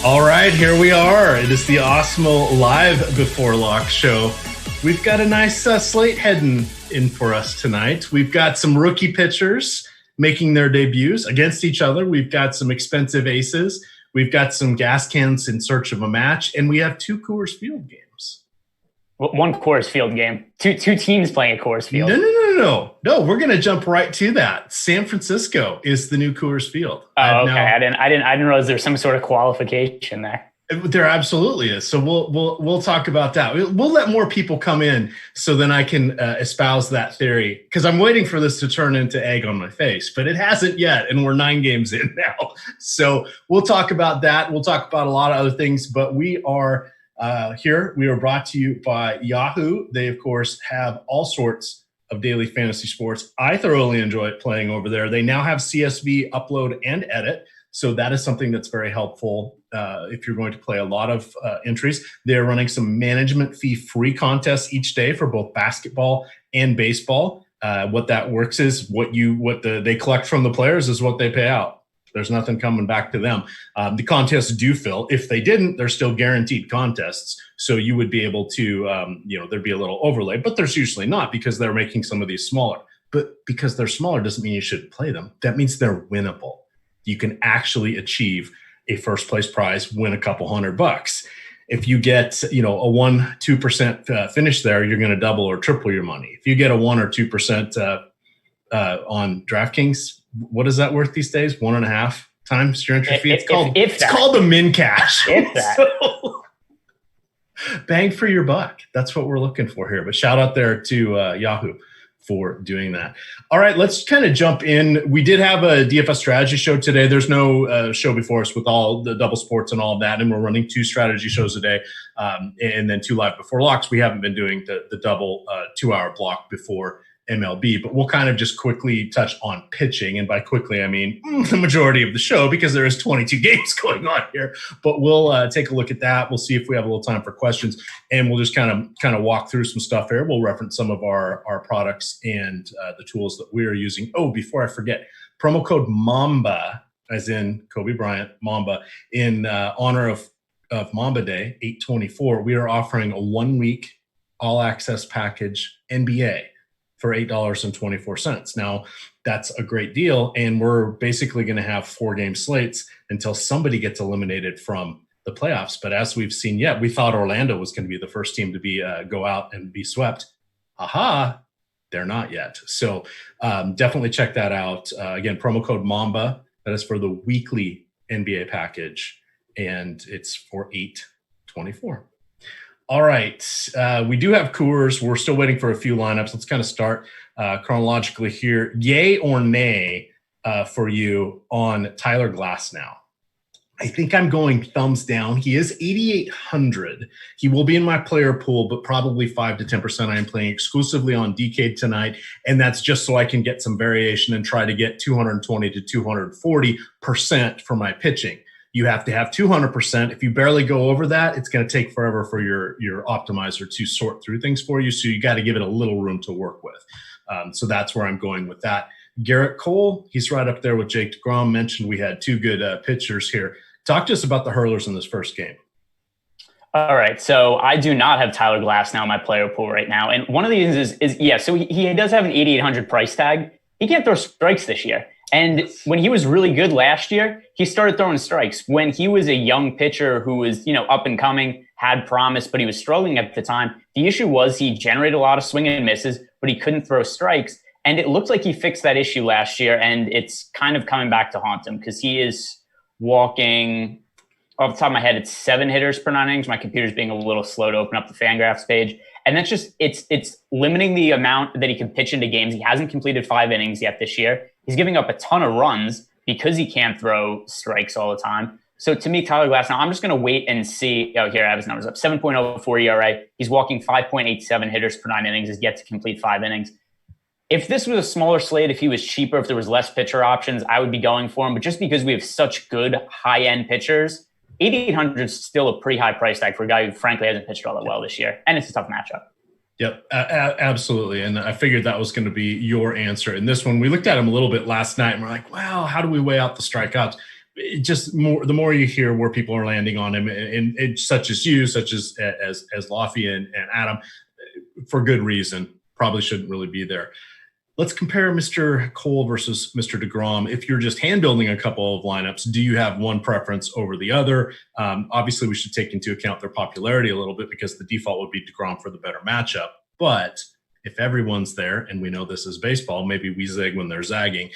All right, here we are. It is the Awesemo Live Before Lock show. We've got a nice slate heading in for us tonight. We've got some rookie pitchers making their debuts against each other. We've got some expensive aces. We've got some gas cans in search of a match. And we have two Coors Field games. One Coors Field game. Two teams playing at Coors Field. No, we're going to jump right to that. San Francisco is the new Coors Field. Oh, okay. I didn't realize there's some sort of qualification there. There absolutely is. So we'll talk about that. We'll let more people come in so then I can espouse that theory, because I'm waiting for this to turn into egg on my face, but it hasn't yet, and we're 9 games in now. So we'll talk about that. We'll talk about a lot of other things, but we are here. We are brought to you by Yahoo. They, of course, have all sorts of daily fantasy sports. I thoroughly enjoy playing over there. They now have CSV upload and edit. So that is something that's very helpful if you're going to play a lot of entries. They're running some management fee free contests each day for both basketball and baseball. What that works is they collect from the players is what they pay out. There's nothing coming back to them. The contests do fill. If they didn't, they're still guaranteed contests. So you would be able to, there'd be a little overlay, but there's usually not, because they're making some of these smaller. But because they're smaller doesn't mean you shouldn't play them. That means they're winnable. You can actually achieve a first place prize, win a couple $100. If you get, a 1-2% finish there, you're going to double or triple your money. If you get a 1 or 2% on DraftKings, what is that worth these days? 1.5 times your entry fee. It's called the min cash. So, bang for your buck. That's what we're looking for here. But shout out there to Yahoo for doing that. All right, let's kind of jump in. We did have a DFS strategy show today. There's no show before us with all the double sports and all of that, and we're running 2 strategy shows a day, and then 2 live before locks. We haven't been doing the double 2-hour block before MLB, but we'll kind of just quickly touch on pitching. And by quickly, I mean the majority of the show, because there is 22 games going on here. But we'll take a look at that. We'll see if we have a little time for questions, and we'll just kind of walk through some stuff here. We'll reference some of our products and the tools that we are using. Oh, before I forget, promo code MAMBA, as in Kobe Bryant, Mamba, in honor of Mamba Day, 8/24. We are offering a 1-week all-access package NBA for $8.24. Now, that's a great deal, and we're basically going to have 4-game slates until somebody gets eliminated from the playoffs. But as we've seen, we thought Orlando was going to be the first team to be go out and be swept. They're not yet. So definitely check that out. Again, promo code MAMBA. That is for the weekly NBA package, and it's for $8.24. All right. We do have Coors. We're still waiting for a few lineups. Let's kind of start chronologically here. Yay or nay for you on Tyler Glassnow? I think I'm going thumbs down. He is 8,800. He will be in my player pool, but probably 5 to 10%. I am playing exclusively on DK tonight, and that's just so I can get some variation and try to get 220 to 240% for my pitching. You have to have 200%. If you barely go over that, it's going to take forever for your optimizer to sort through things for you. So you got to give it a little room to work with. So that's where I'm going with that. Garrett Cole, he's right up there with Jake DeGrom. Mentioned we had 2 good pitchers here. Talk to us about the hurlers in this first game. All right. So I do not have Tyler Glassnow in my player pool right now. And one of the things is so he does have an 8,800 price tag. He can't throw strikes this year. And when he was really good last year, he started throwing strikes. When he was a young pitcher who was, up and coming, had promise, but he was struggling at the time, the issue was he generated a lot of swing and misses, but he couldn't throw strikes. And it looks like he fixed that issue last year, and it's kind of coming back to haunt him because he is walking, off the top of my head, it's 7 hitters per 9 innings. My computer's being a little slow to open up the FanGraphs page. And that's just, it's limiting the amount that he can pitch into games. He hasn't completed 5 innings yet this year. He's giving up a ton of runs because he can't throw strikes all the time. So to me, Tyler Glassnow, I'm just going to wait and see. Oh, here I have his numbers up. 7.04 ERA. He's walking 5.87 hitters per 9 innings. He's yet to complete 5 innings. If this was a smaller slate, if he was cheaper, if there was less pitcher options, I would be going for him. But just because we have such good high-end pitchers, 8,800 is still a pretty high price tag for a guy who frankly hasn't pitched all that well this year. And it's a tough matchup. Yep, absolutely. And I figured that was going to be your answer. In this one, we looked at him a little bit last night and we're like, wow, how do we weigh out the strikeouts? the more you hear where people are landing on him, and such as you, such as Lafayette and Adam, for good reason, probably shouldn't really be there. Let's compare Mr. Cole versus Mr. DeGrom. If you're just hand building a couple of lineups, do you have one preference over the other? Obviously, we should take into account their popularity a little bit because the default would be DeGrom for the better matchup. But if everyone's there, and we know this is baseball, maybe we zig when they're zagging.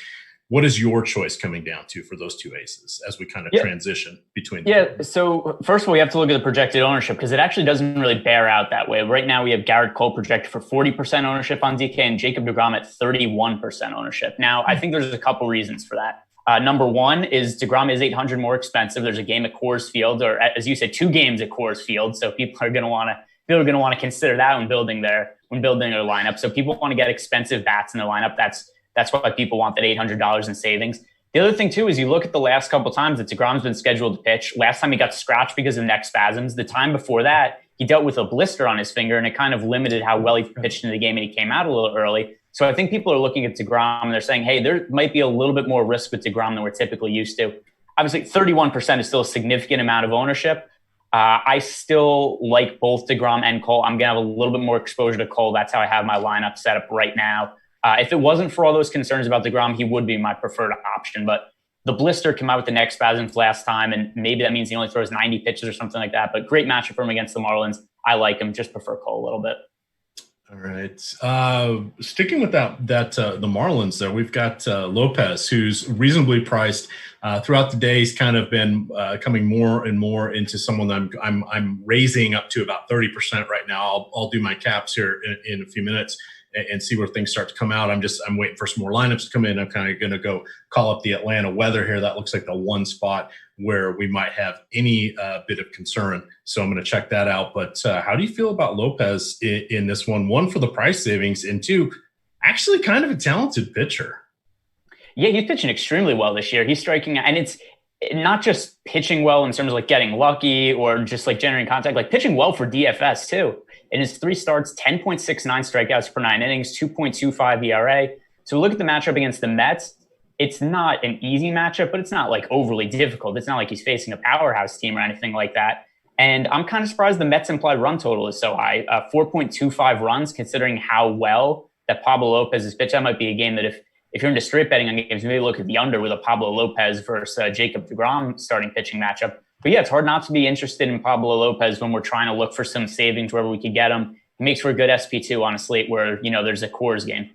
What is your choice coming down to for those two aces as we kind of transition between them? So first of all, we have to look at the projected ownership because it actually doesn't really bear out that way. Right now, we have Garrett Cole projected for 40% ownership on DK and Jacob deGrom at 31% ownership. Now, I think there's a couple reasons for that. Number one is deGrom is $800 more expensive. There's a game at Coors Field, or as you said, 2 games at Coors Field. So people are going to want to consider that when building their lineup. So people want to get expensive bats in their lineup. That's why people want that $800 in savings. The other thing, too, is you look at the last couple times that DeGrom's been scheduled to pitch. Last time he got scratched because of neck spasms. The time before that, he dealt with a blister on his finger, and it kind of limited how well he pitched into the game, and he came out a little early. So I think people are looking at DeGrom, and they're saying, hey, there might be a little bit more risk with DeGrom than we're typically used to. Obviously, 31% is still a significant amount of ownership. I still like both DeGrom and Cole. I'm going to have a little bit more exposure to Cole. That's how I have my lineup set up right now. If it wasn't for all those concerns about DeGrom, he would be my preferred option. But the blister came out with the neck spasms last time, and maybe that means he only throws 90 pitches or something like that. But great matchup for him against the Marlins. I like him. Just prefer Cole a little bit. All right. Sticking with the Marlins there, we've got Lopez, who's reasonably priced. Throughout the day, he's kind of been coming more and more into someone that I'm raising up to about 30% right now. I'll do my caps here in a few minutes and see where things start to come out. I'm waiting for some more lineups to come in. I'm kind of going to go call up the Atlanta weather here. That looks like the one spot where we might have any bit of concern. So I'm going to check that out. But how do you feel about Lopez in this one? One, for the price savings, and two, actually kind of a talented pitcher. Yeah, he's pitching extremely well this year. He's striking, and it's not just pitching well in terms of like getting lucky or just like generating contact, like pitching well for DFS too. In his 3 starts, 10.69 strikeouts per 9 innings, 2.25 ERA. So we look at the matchup against the Mets. It's not an easy matchup, but it's not like overly difficult. It's not like he's facing a powerhouse team or anything like that. And I'm kind of surprised the Mets implied run total is so high, 4.25 runs, considering how well that Pablo Lopez has pitched. That might be a game that if you're into straight betting on games, maybe look at the under with a Pablo Lopez versus Jacob deGrom starting pitching matchup. But yeah, it's hard not to be interested in Pablo Lopez when we're trying to look for some savings wherever we could get him. It makes for a good SP2 on a slate where, there's a Coors game.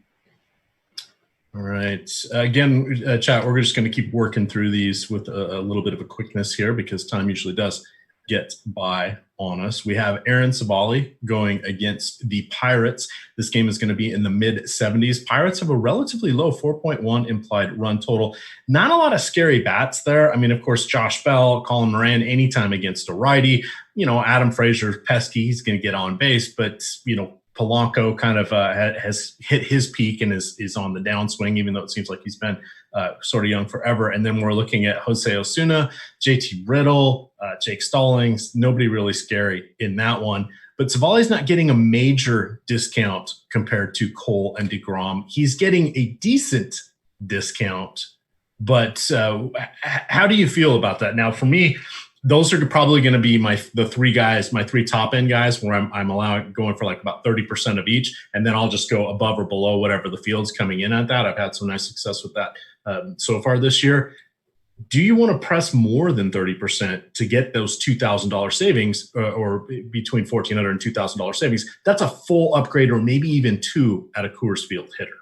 All right. Again, chat, we're just going to keep working through these with a little bit of a quickness here because time usually does get by on us. We have Aaron Civale going against the Pirates. This game is going to be in the mid-70s. Pirates have a relatively low 4.1 implied run total. Not a lot of scary bats there. I mean, of course, Josh Bell, Colin Moran, anytime against a righty. Adam Frazier's pesky. He's going to get on base, but, Polanco kind of has hit his peak and is on the downswing, even though it seems like he's been sort of young forever. And then we're looking at Jose Osuna, JT Riddle, Jake Stallings. Nobody really scary in that one. But Civale's not getting a major discount compared to Cole and DeGrom. He's getting a decent discount. But how do you feel about that? Now, for me, those are probably going to be my 3 top end guys where I'm going for like about 30% of each. And then I'll just go above or below whatever the field's coming in at that. I've had some nice success with that so far this year. Do you want to press more than 30% to get those $2,000 savings or between $1,400 and $2,000 savings? That's a full upgrade or maybe even 2 at a Coors Field hitter.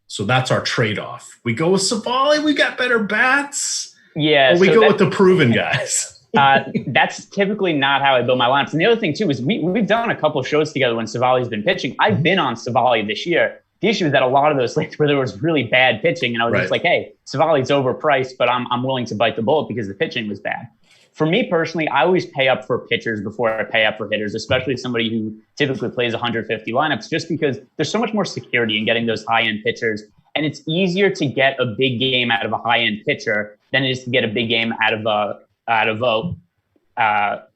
So that's our trade-off. We go with Civale, we got better bats. Yeah, or we go with the proven guys. That's typically not how I build my lineups. And the other thing, too, is we've done a couple of shows together when Civale's been pitching. I've been on Civale this year. The issue is that a lot of those slates where there was really bad pitching, and I was just like, hey, Civale's overpriced, but I'm willing to bite the bullet because the pitching was bad. For me personally, I always pay up for pitchers before I pay up for hitters, especially somebody who typically plays 150 lineups, just because there's so much more security in getting those high-end pitchers. And it's easier to get a big game out of a high-end pitcher than it is to get a big game out of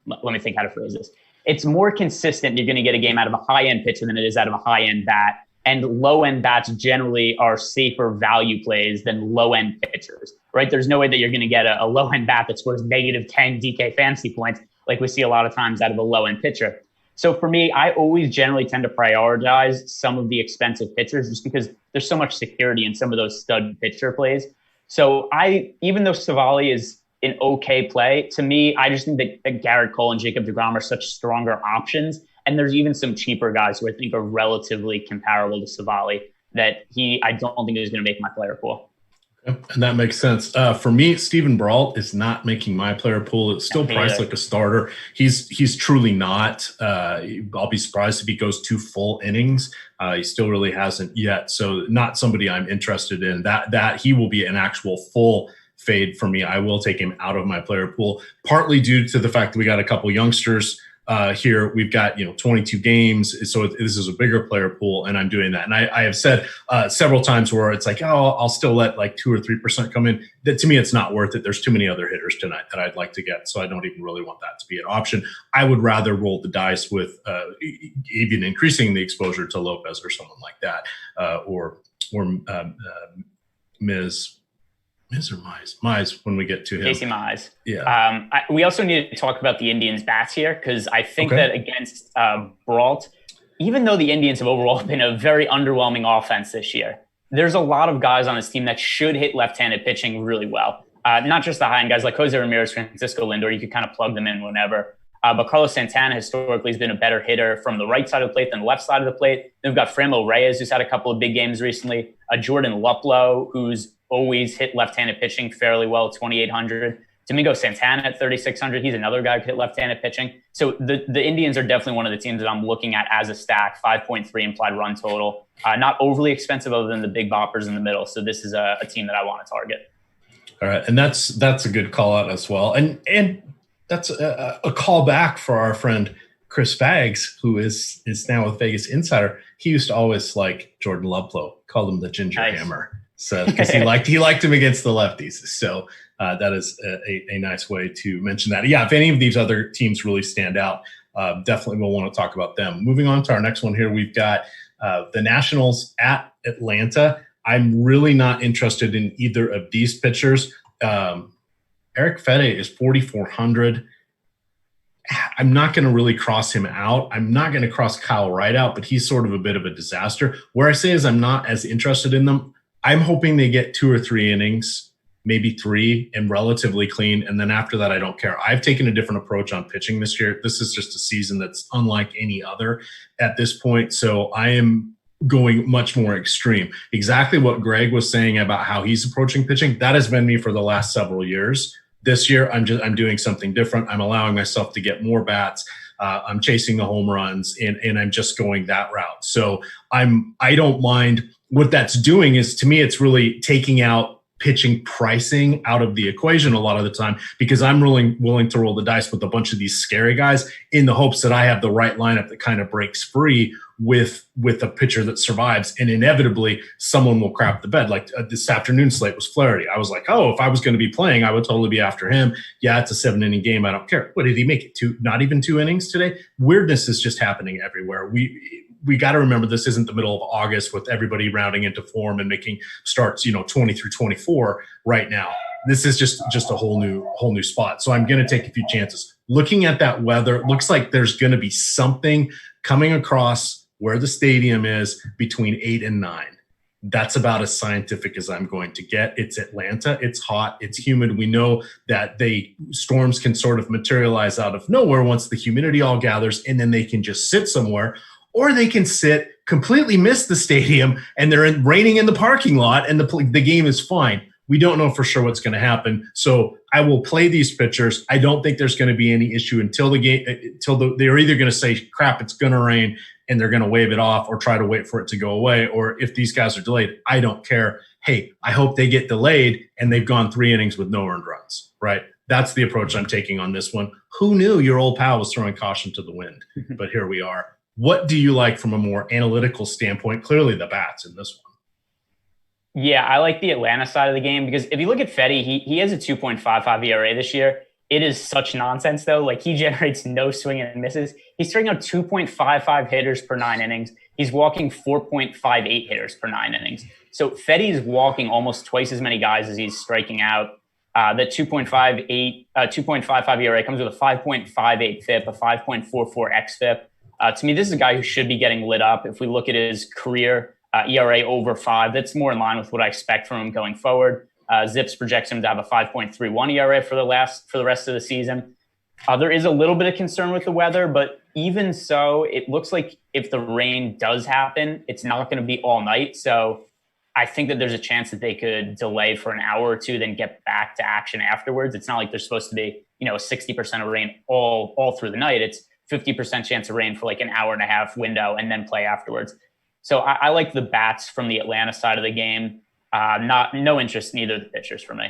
let me think how to phrase this. It's more consistent. You're going to get a game out of a high-end pitcher than it is out of a high-end bat. And low-end bats generally are safer value plays than low-end pitchers, right? There's no way that you're going to get a low-end bat that scores -10 DK fantasy points like we see a lot of times out of a low-end pitcher. So for me, I always generally tend to prioritize some of the expensive pitchers just because there's so much security in some of those stud pitcher plays. So even though Civale is an okay play, to me, I just think that Garrett Cole and Jacob deGrom are such stronger options. And there's even some cheaper guys who I think are relatively comparable to Civale that I don't think is going to make my player pool. And that makes sense. For me, Steven Brault is not making my player pool. It's still priced like a starter. He's truly not. I'll be surprised if he goes 2 full innings. He still really hasn't yet. So not somebody I'm interested in. That he will be an actual full fade for me. I will take him out of my player pool, partly due to the fact that we got a couple youngsters here. We've got 22 games, so this is a bigger player pool, and I'm doing that. And I have said several times where it's like, I'll still let like 2 or 3% come in. That to me, it's not worth it. There's too many other hitters tonight that I'd like to get, so I don't even really want that to be an option. I would rather roll the dice with even increasing the exposure to Lopez or someone like that, or Mize or Mize? Mize when we get to him. Casey Mize. Yeah. We also need to talk about the Indians' bats here because I think that against Brault, even though the Indians have overall been a very underwhelming offense this year, there's a lot of guys on this team that should hit left-handed pitching really well. Not just the high-end guys like Jose Ramirez, Francisco Lindor, you could kind of plug them in whenever. But Carlos Santana historically has been a better hitter from the right side of the plate than the left side of the plate. Then we've got Franmil Reyes, who's had a couple of big games recently. Jordan Luplow, who's always hit left-handed pitching fairly well at 2,800. Domingo Santana at 3,600. He's another guy who could hit left-handed pitching. So the Indians are definitely one of the teams that I'm looking at as a stack, 5.3 implied run total. Not overly expensive other than the big boppers in the middle. So this is a team that I want to target. All right. And that's a good call out as well. And that's a call back for our friend Chris Fags, who is now with Vegas Insider. He used to always like Jordan Luplow, called him the Ginger Hammer. So because he liked him against the lefties. So that is a nice way to mention that. Yeah, if any of these other teams really stand out, definitely we'll want to talk about them. Moving on to our next one here, we've got the Nationals at Atlanta. I'm really not interested in either of these pitchers. Eric Fede is 4,400. I'm not going to really cross him out. I'm not going to cross Kyle Wright out, but he's sort of a bit of a disaster. Where I say is I'm not as interested in them. I'm hoping they get 2 or 3 innings, maybe 3, and relatively clean. And then after that, I don't care. I've taken a different approach on pitching this year. This is just a season that's unlike any other at this point. So I am going much more extreme. Exactly what Greg was saying about how he's approaching pitching, that has been me for the last several years. This year, I'm doing something different. I'm allowing myself to get more bats. I'm chasing the home runs, and I'm just going that route. So I don't mind. What that's doing is, to me, it's really taking out pitching pricing out of the equation a lot of the time, because I'm willing to roll the dice with a bunch of these scary guys in the hopes that I have the right lineup that kind of breaks free with a pitcher that survives. And inevitably, someone will crap the bed. Like this afternoon slate was Flaherty. I was like, if I was going to be playing, I would totally be after him. Yeah, it's a 7-inning game. I don't care. What did he make it to? Not even 2 innings today? Weirdness is just happening everywhere. We got to remember this isn't the middle of August with everybody rounding into form and making starts, 20 through 24 right now. This is just a whole new spot. So I'm going to take a few chances. Looking at that weather, it looks like there's going to be something coming across where the stadium is between 8 and 9. That's about as scientific as I'm going to get. It's Atlanta. It's hot. It's humid. We know that storms can sort of materialize out of nowhere once the humidity all gathers, and then they can just sit somewhere. Or they can sit, completely miss the stadium, and they're raining in the parking lot, and the game is fine. We don't know for sure what's going to happen. So I will play these pitchers. I don't think there's going to be any issue until the game. They're either going to say, "Crap, it's going to rain," and they're going to wave it off, or try to wait for it to go away. Or if these guys are delayed, I don't care. Hey, I hope they get delayed and they've gone 3 innings with no earned runs. Right? That's the approach I'm taking on this one. Who knew your old pal was throwing caution to the wind? But here we are. What do you like from a more analytical standpoint? Clearly the bats in this one. Yeah, I like the Atlanta side of the game because if you look at Fetty, he has a 2.55 ERA this year. It is such nonsense, though. Like, he generates no swing and misses. He's striking out 2.55 hitters per 9 innings. He's walking 4.58 hitters per 9 innings. So Fedde's walking almost twice as many guys as he's striking out. The 2.55 ERA comes with a 5.58 FIP, a 5.44 xFIP. To me, this is a guy who should be getting lit up. If we look at his career ERA over 5, that's more in line with what I expect from him going forward. Zips projects him to have a 5.31 ERA for the rest of the season. There is a little bit of concern with the weather, but even so, it looks like if the rain does happen, it's not going to be all night. So I think that there's a chance that they could delay for an hour or two, then get back to action afterwards. It's not like there's supposed to be, a 60% of rain all through the night. It's 50% chance of rain for like an hour and a half window and then play afterwards. So I like the bats from the Atlanta side of the game. No interest in either of the pitchers for me.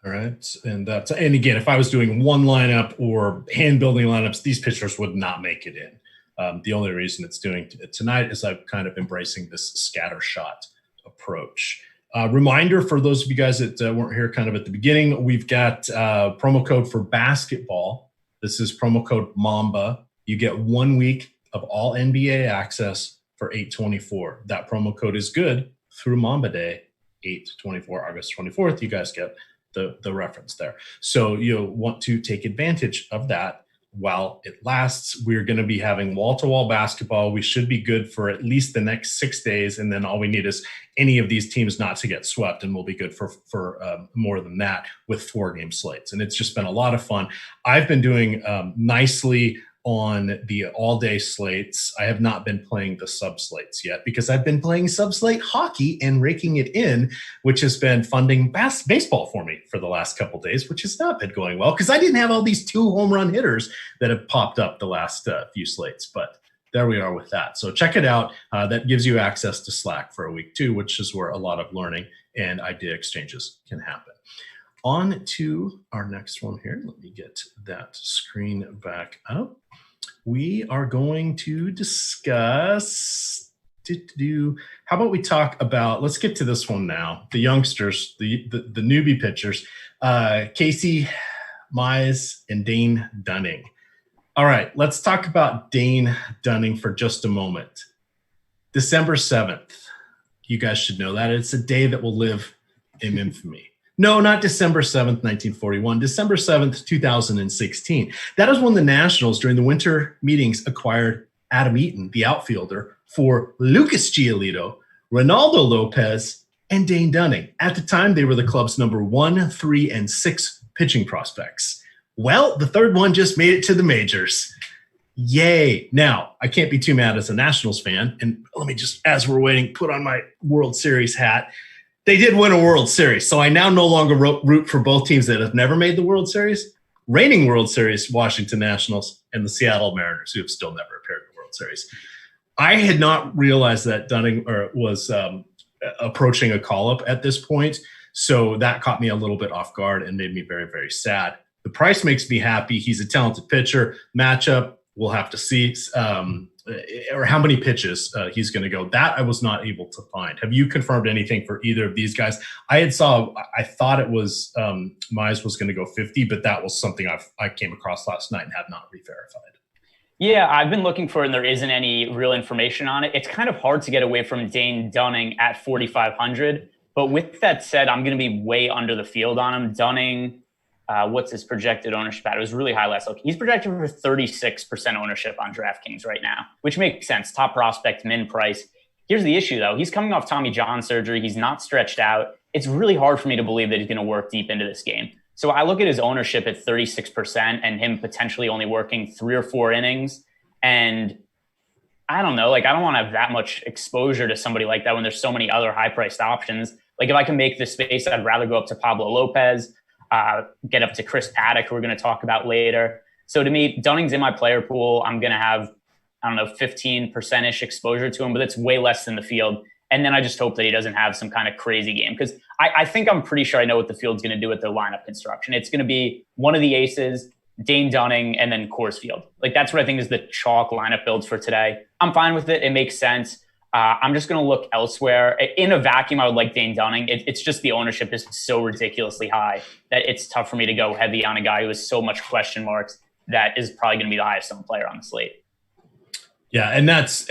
All right. And again, if I was doing one lineup or hand building lineups, these pitchers would not make it in. The only reason it's doing tonight is I'm kind of embracing this scatter shot approach. Reminder for those of you guys that weren't here kind of at the beginning, we've got promo code for basketball. This is promo code MAMBA. You get 1 week of all NBA access for $8.24. That promo code is good through Mamba Day, 8/24, August 24th. You guys get the reference there. So you'll want to take advantage of that while it lasts. We're going to be having wall-to-wall basketball. We should be good for at least the next 6 days, and then all we need is any of these teams not to get swept, and we'll be good for more than that with 4-game slates. And it's just been a lot of fun. I've been doing nicely on the all-day slates. I have not been playing the sub-slates yet because I've been playing sub-slate hockey and raking it in, which has been funding baseball for me for the last couple days, which has not been going well because I didn't have all these 2 home run hitters that have popped up the last few slates. But there we are with that. So check it out. That gives you access to Slack for a week too, which is where a lot of learning and idea exchanges can happen. On to our next one here. Let me get that screen back up. We are going to discuss, how about we talk about, let's get to this one now. The youngsters, the newbie pitchers, Casey Mize and Dane Dunning. All right, let's talk about Dane Dunning for just a moment. December 7th. You guys should know that. It's a day that will live in infamy. No, not December 7th, 1941. December 7th, 2016. That is when the Nationals, during the winter meetings, acquired Adam Eaton, the outfielder, for Lucas Giolito, Ronaldo Lopez, and Dane Dunning. At the time, they were the club's number 1, 3, and 6 pitching prospects. Well, the third one just made it to the majors. Yay. Now, I can't be too mad as a Nationals fan. And let me just, as we're waiting, put on my World Series hat. They did win a World Series, so I now no longer root for both teams that have never made the World Series. Reigning World Series, Washington Nationals, and the Seattle Mariners, who have still never appeared in the World Series. I had not realized that Dunning was approaching a call-up at this point, so that caught me a little bit off guard and made me very, very sad. The price makes me happy. He's a talented pitcher. Matchup, we'll have to see. Or how many pitches he's going to go. That I was not able to find. Have you confirmed anything for either of these guys? I thought it was Mize was going to go 50, but that was something I came across last night and have not re-verified. Yeah, I've been looking for it, and there isn't any real information on it. It's kind of hard to get away from Dane Dunning at 4,500. But with that said, I'm going to be way under the field on him. Dunning, what's his projected ownership at? It was really high last look. He's projected for 36% ownership on DraftKings right now, which makes sense. Top prospect, min price. Here's the issue, though. He's coming off Tommy John surgery. He's not stretched out. It's really hard for me to believe that he's going to work deep into this game. So I look at his ownership at 36% and him potentially only working 3 or 4 innings. And I don't know, I don't want to have that much exposure to somebody like that when there's so many other high-priced options. If I can make the space, I'd rather go up to Pablo Lopez, get up to Chris Paddock, who we're going to talk about later. So to me, Dunning's in my player pool. I'm going to have, 15%-ish exposure to him, but it's way less than the field. And then I just hope that he doesn't have some kind of crazy game, because I think I'm pretty sure I know what the field's going to do with their lineup construction. It's going to be one of the aces, Dane Dunning, and then Coors Field. That's what I think is the chalk lineup builds for today. I'm fine with it. It makes sense. I'm just going to look elsewhere. In a vacuum, I would like Dane Dunning. It's just the ownership is so ridiculously high that it's tough for me to go heavy on a guy who has so much question marks that is probably going to be the highest owned player on the slate. Yeah, and that's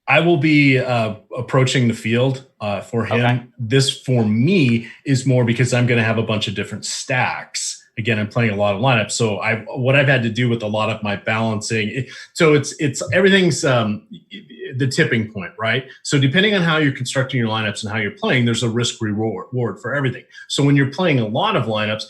I will be approaching the field for him. Okay. This, for me, is more because I'm going to have a bunch of different stacks. Again, I'm playing a lot of lineups, so what I've had to do with a lot of my balancing. So it's everything's the tipping point, right? So depending on how you're constructing your lineups and how you're playing, there's a risk reward for everything. So when you're playing a lot of lineups,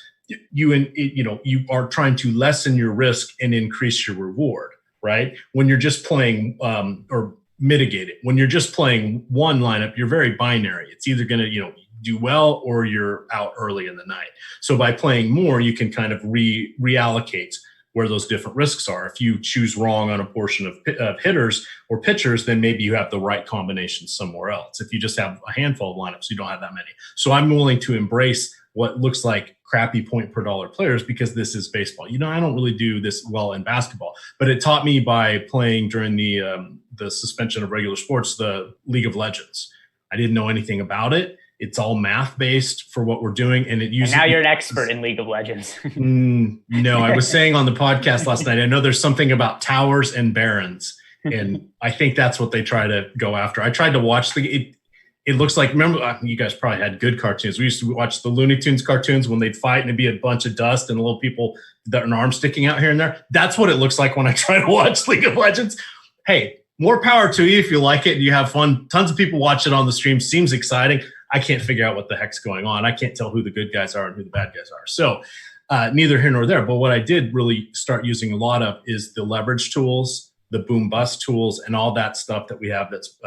you are trying to lessen your risk and increase your reward, right? When you're just playing or mitigate it. When you're just playing one lineup, you're very binary. It's either going to, do well or you're out early in the night. So by playing more, you can kind of reallocate where those different risks are. If you choose wrong on a portion of hitters or pitchers, then maybe you have the right combination somewhere else. If you just have a handful of lineups, you don't have that many. So I'm willing to embrace what looks like crappy point per dollar players because this is baseball. I don't really do this well in basketball, but it taught me by playing during the suspension of regular sports, the League of Legends. I didn't know anything about it. It's all math based for what we're doing. And now you're an expert in League of Legends. No, I was saying on the podcast last night, I know there's something about towers and barons. And I think that's what they try to go after. I tried to watch it looks like, remember, you guys probably had good cartoons. We used to watch the Looney Tunes cartoons when they'd fight and it'd be a bunch of dust and little people that an arm sticking out here and there. That's what it looks like when I try to watch League of Legends. Hey, more power to you if you like it and you have fun. Tons of people watch it on the stream. Seems exciting. I can't figure out what the heck's going on. I can't tell who the good guys are and who the bad guys are. So neither here nor there. But what I did really start using a lot of is the leverage tools, the boom bust tools, and all that stuff that we have that's,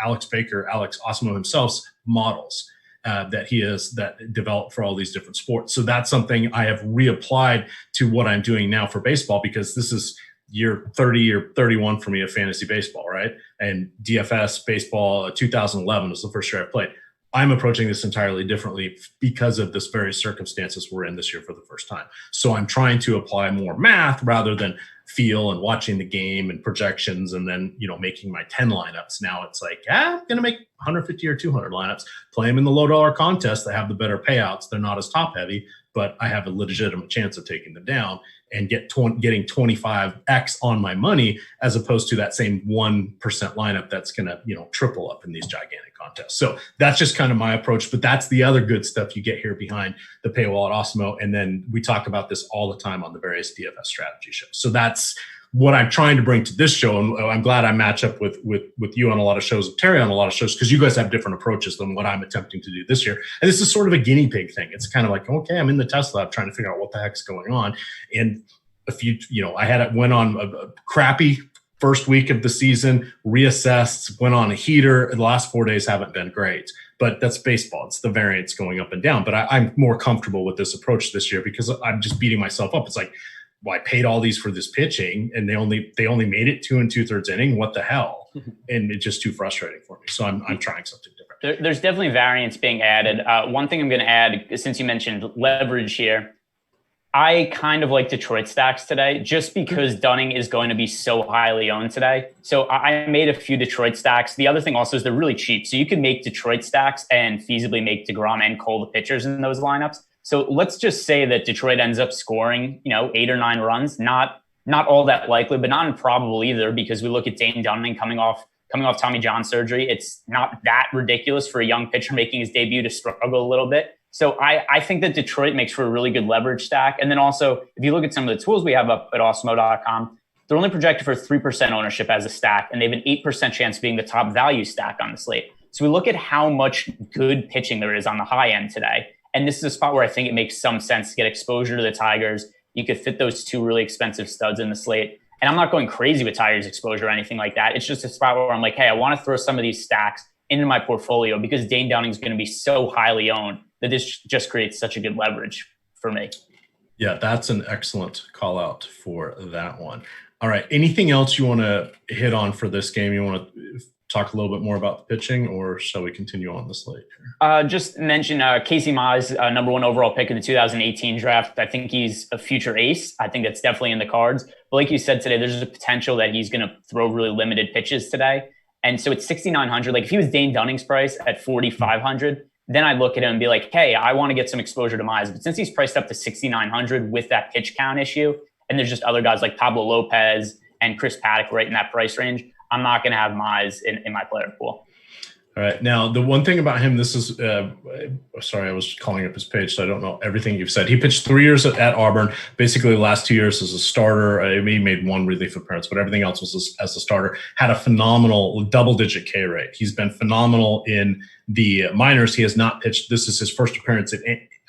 Alex Awesemo himself's models that developed for all these different sports. So that's something I have reapplied to what I'm doing now for baseball, because this is year 30 or 31 for me of fantasy baseball, right? And DFS baseball, 2011 was the first year I played. I'm approaching this entirely differently because of this very circumstances we're in this year for the first time. So I'm trying to apply more math rather than feel and watching the game and projections and then, making my 10 lineups. Now it's like, I'm going to make 150 or 200 lineups, play them in the low dollar contests that have the better payouts. They're not as top heavy, but I have a legitimate chance of taking them down and getting 25x on my money, as opposed to that same 1% lineup that's going to, triple up in these gigantic contests. So that's just kind of my approach, but that's the other good stuff you get here behind the paywall at Awesemo. And then we talk about this all the time on the various DFS strategy shows. So that's what I'm trying to bring to this show. And I'm glad I match up with you on a lot of shows, with Terry on a lot of shows, because you guys have different approaches than what I'm attempting to do this year. And this is sort of a guinea pig thing. It's kind of like, okay, I'm in the test lab trying to figure out what the heck's going on. And went on a crappy first week of the season, reassessed, went on a heater. The last 4 days haven't been great, but that's baseball. It's the variance going up and down. But I'm more comfortable with this approach this year because I'm just beating myself up. It's like, well, I paid all these for this pitching and they only made it 2 2/3 inning. What the hell? And it's just too frustrating for me. So I'm trying something different. There's definitely variance being added. One thing I'm going to add, since you mentioned leverage here, I kind of like Detroit stacks today just because Dunning is going to be so highly owned today. So I made a few Detroit stacks. The other thing also is they're really cheap. So you can make Detroit stacks and feasibly make DeGrom and Cole the pitchers in those lineups. So let's just say that Detroit ends up scoring, 8 or 9 runs. Not all that likely, but not improbable either, because we look at Dane Dunning coming off Tommy John surgery. It's not that ridiculous for a young pitcher making his debut to struggle a little bit. So I think that Detroit makes for a really good leverage stack. And then also, if you look at some of the tools we have up at Awesemo.com, they're only projected for 3% ownership as a stack, and they have an 8% chance of being the top value stack on the slate. So we look at how much good pitching there is on the high end today. And this is a spot where I think it makes some sense to get exposure to the Tigers. You could fit those 2 really expensive studs in the slate. And I'm not going crazy with Tigers exposure or anything like that. It's just a spot where I'm like, hey, I want to throw some of these stacks into my portfolio because Dane Dunning is going to be so highly owned that this just creates such a good leverage for me. Yeah, that's an excellent call out for that one. All right. Anything else you want to hit on for this game? You want to talk a little bit more about the pitching, or shall we continue on the slate? Just mention Casey Mize, number 1 overall pick in the 2018 draft. I think he's a future ace. I think that's definitely in the cards. But like you said today, there's a potential that he's going to throw really limited pitches today. And so it's 6,900. Like if he was Dane Dunning's price at 4,500, then I'd look at him and be like, hey, I want to get some exposure to Mize. But since he's priced up to 6,900 with that pitch count issue, and there's just other guys like Pablo Lopez and Chris Paddock right in that price range, I'm not going to have Mize in my player pool. All right. Now, the one thing about him, this is, sorry, I was calling up his page, so I don't know everything you've said. He pitched 3 years at Auburn, basically the last 2 years as a starter. He made 1 relief appearance, but everything else was as a starter. Had a phenomenal double-digit K rate. He's been phenomenal in the minors. He has not pitched. This is his first appearance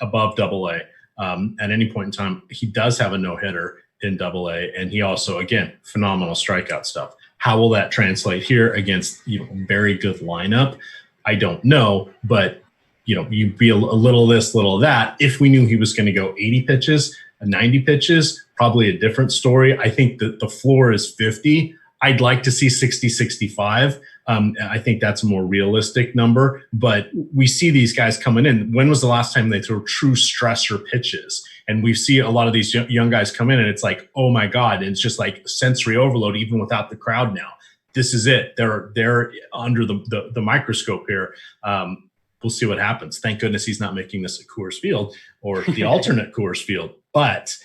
above Double-A. At any point in time, he does have a no-hitter in Double-A, and he also, again, phenomenal strikeout stuff. How will that translate here against very good lineup? I don't know, but you'd be a little this, little that. If we knew he was going to go 80 pitches, 90 pitches, probably a different story. I think that the floor is 50. I'd like to see 60, 65. I think that's a more realistic number, but we see these guys coming in. When was the last time they threw true stressor pitches? And we see a lot of these young guys come in and it's like, oh my God. And it's just like sensory overload, even without the crowd now. This is it. They're under the microscope here. We'll see what happens. Thank goodness he's not making this at Coors Field or the alternate Coors Field. But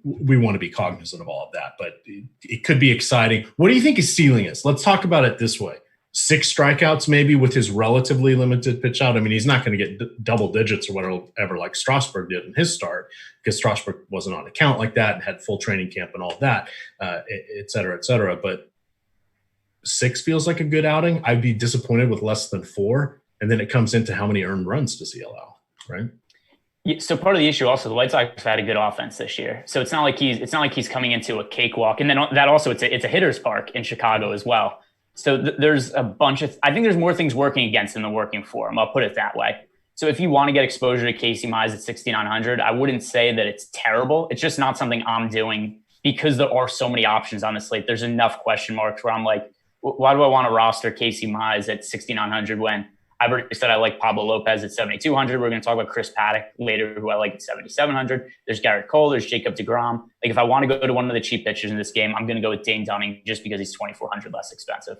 we want to be cognizant of all of that. But it could be exciting. What do you think his ceiling is? Let's talk about it this way. 6 strikeouts maybe with his relatively limited pitch out. I mean, he's not going to get double digits or whatever like Strasburg did in his start, because Strasburg wasn't on account like that and had full training camp and all of that, et cetera, et cetera. But 6 feels like a good outing. I'd be disappointed with less than 4. And then it comes into how many earned runs does he allow, right? Yeah, so part of the issue also, the White Sox have had a good offense this year. So it's not like he's coming into a cakewalk. And then that also, it's a hitter's park in Chicago as well. So there's a bunch of, I think there's more things working against him than working for him. I'll put it that way. So if you want to get exposure to Casey Mize at 6,900, I wouldn't say that it's terrible. It's just not something I'm doing because there are so many options on the slate. There's enough question marks where I'm like, why do I want to roster Casey Mize at 6,900 when I've already said I like Pablo Lopez at 7,200. We're going to talk about Chris Paddock later, who I like at 7,700. There's Garrett Cole. There's Jacob deGrom. Like if I want to go to one of the cheap pitchers in this game, I'm going to go with Dane Dunning just because he's 2,400 less expensive.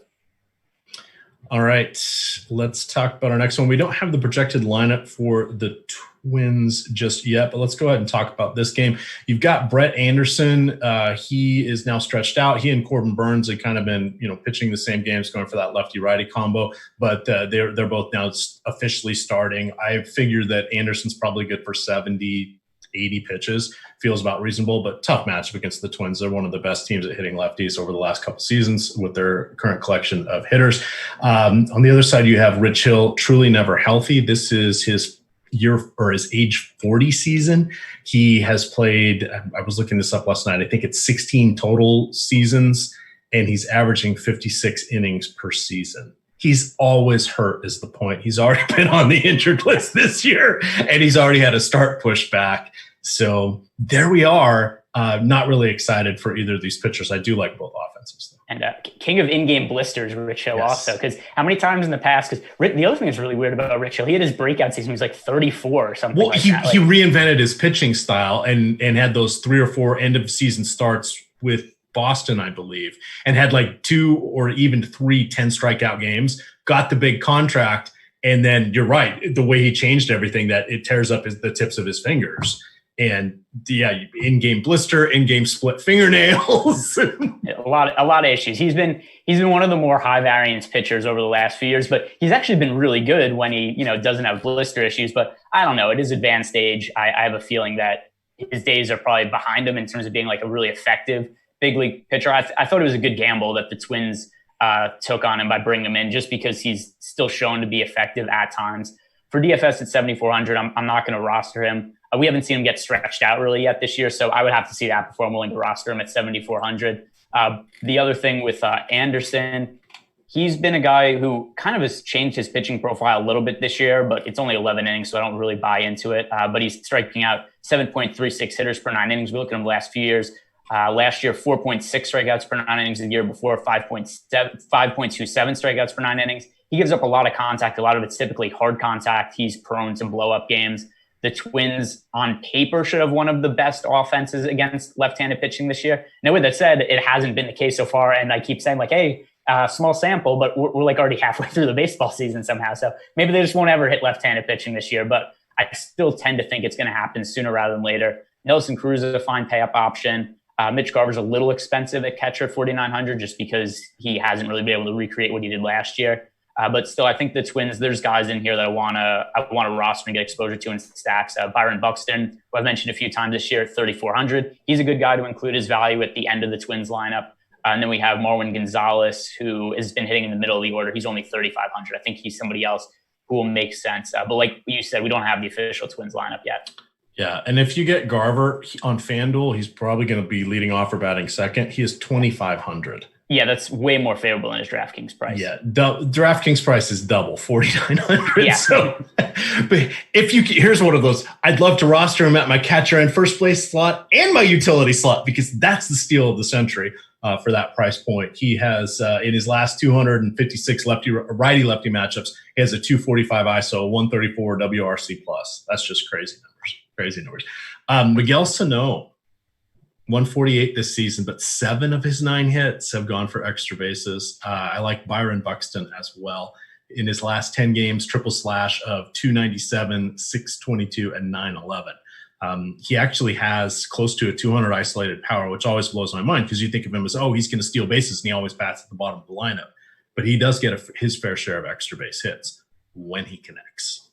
All right, let's talk about our next one. We don't have the projected lineup for the Twins just yet, but let's go ahead and talk about this game. You've got Brett Anderson. He is now stretched out. He and Corbin Burns have kind of been, pitching the same games, going for that lefty-righty combo, but they're both now officially starting. I figure that Anderson's probably good for 70, 80 pitches. Feels about reasonable, but tough matchup against the Twins. They're one of the best teams at hitting lefties over the last couple seasons with their current collection of hitters. On the other side, you have Rich Hill, truly never healthy. This is his his age 40 season. He has played, I was looking this up last night, I think it's 16 total seasons, and he's averaging 56 innings per season. He's always hurt is the point. He's already been on the injured list this year, and he's already had a start pushed back. So there we are. Not really excited for either of these pitchers. I do like both offenses, though. And king of in-game blisters, Rich Hill, yes. Also. Because how many times in the past, because the other thing that's really weird about Rich Hill, he had his breakout season, he was like 34 or something like that. He reinvented his pitching style and had those 3 or 4 end-of-season starts with Boston, I believe, and had like 2 or even 3 10-strikeout games, got the big contract, and then you're right, the way he changed everything, that it tears up the tips of his fingers. And yeah, in-game blister, in-game split fingernails. a lot of issues. He's been one of the more high variance pitchers over the last few years, but he's actually been really good when he doesn't have blister issues. But I don't know, at his advanced age, I have a feeling that his days are probably behind him in terms of being like a really effective big league pitcher. I thought it was a good gamble that the Twins took on him by bringing him in, just because he's still shown to be effective at times. For DFS at 7,400, I'm not going to roster him. We haven't seen him get stretched out really yet this year, so I would have to see that before I'm willing to roster him at 7,400. The other thing with Anderson, he's been a guy who kind of has changed his pitching profile a little bit this year, but it's only 11 innings, so I don't really buy into it. But he's striking out 7.36 hitters per 9 innings. We look at him the last few years. Last year, 4.6 strikeouts per 9 innings. The year before, 5.27 strikeouts per 9 innings. He gives up a lot of contact. A lot of it's typically hard contact. He's prone to blow up games. The Twins, on paper, should have one of the best offenses against left-handed pitching this year. Now, with that said, it hasn't been the case so far. And I keep saying, like, hey, small sample, but we're like already halfway through the baseball season somehow. So maybe they just won't ever hit left-handed pitching this year. But I still tend to think it's going to happen sooner rather than later. Nelson Cruz is a fine pay-up option. Mitch Garver's a little expensive at catcher at $4,900 just because he hasn't really been able to recreate what he did last year. But still, I think the Twins, there's guys in here that I want to roster and get exposure to in stacks. Byron Buxton, who I've mentioned a few times this year at $3,400. He's a good guy to include his value at the end of the Twins lineup. And then we have Marwin Gonzalez, who has been hitting in the middle of the order. He's only $3,500. I think he's somebody else who will make sense. But like you said, we don't have the official Twins lineup yet. Yeah, and if you get Garver on FanDuel, he's probably going to be leading off or batting second. He is $2,500. Yeah, that's way more favorable than his DraftKings price. Yeah, DraftKings price is double, $4,900. Yeah. So, but here's one of those. I'd love to roster him at my catcher and first place slot and my utility slot because that's the steal of the century for that price point. He has in his last 256 righty-lefty matchups, he has a 245 ISO, 134 WRC plus. That's just crazy numbers. Miguel Sano. 148 this season, but 7 of his 9 hits have gone for extra bases. I like Byron Buxton as well. In his last 10 games, triple slash of 297, 622, and 911. He actually has close to a 200 isolated power, which always blows my mind because you think of him as, he's going to steal bases, and he always bats at the bottom of the lineup. But he does get his fair share of extra base hits when he connects.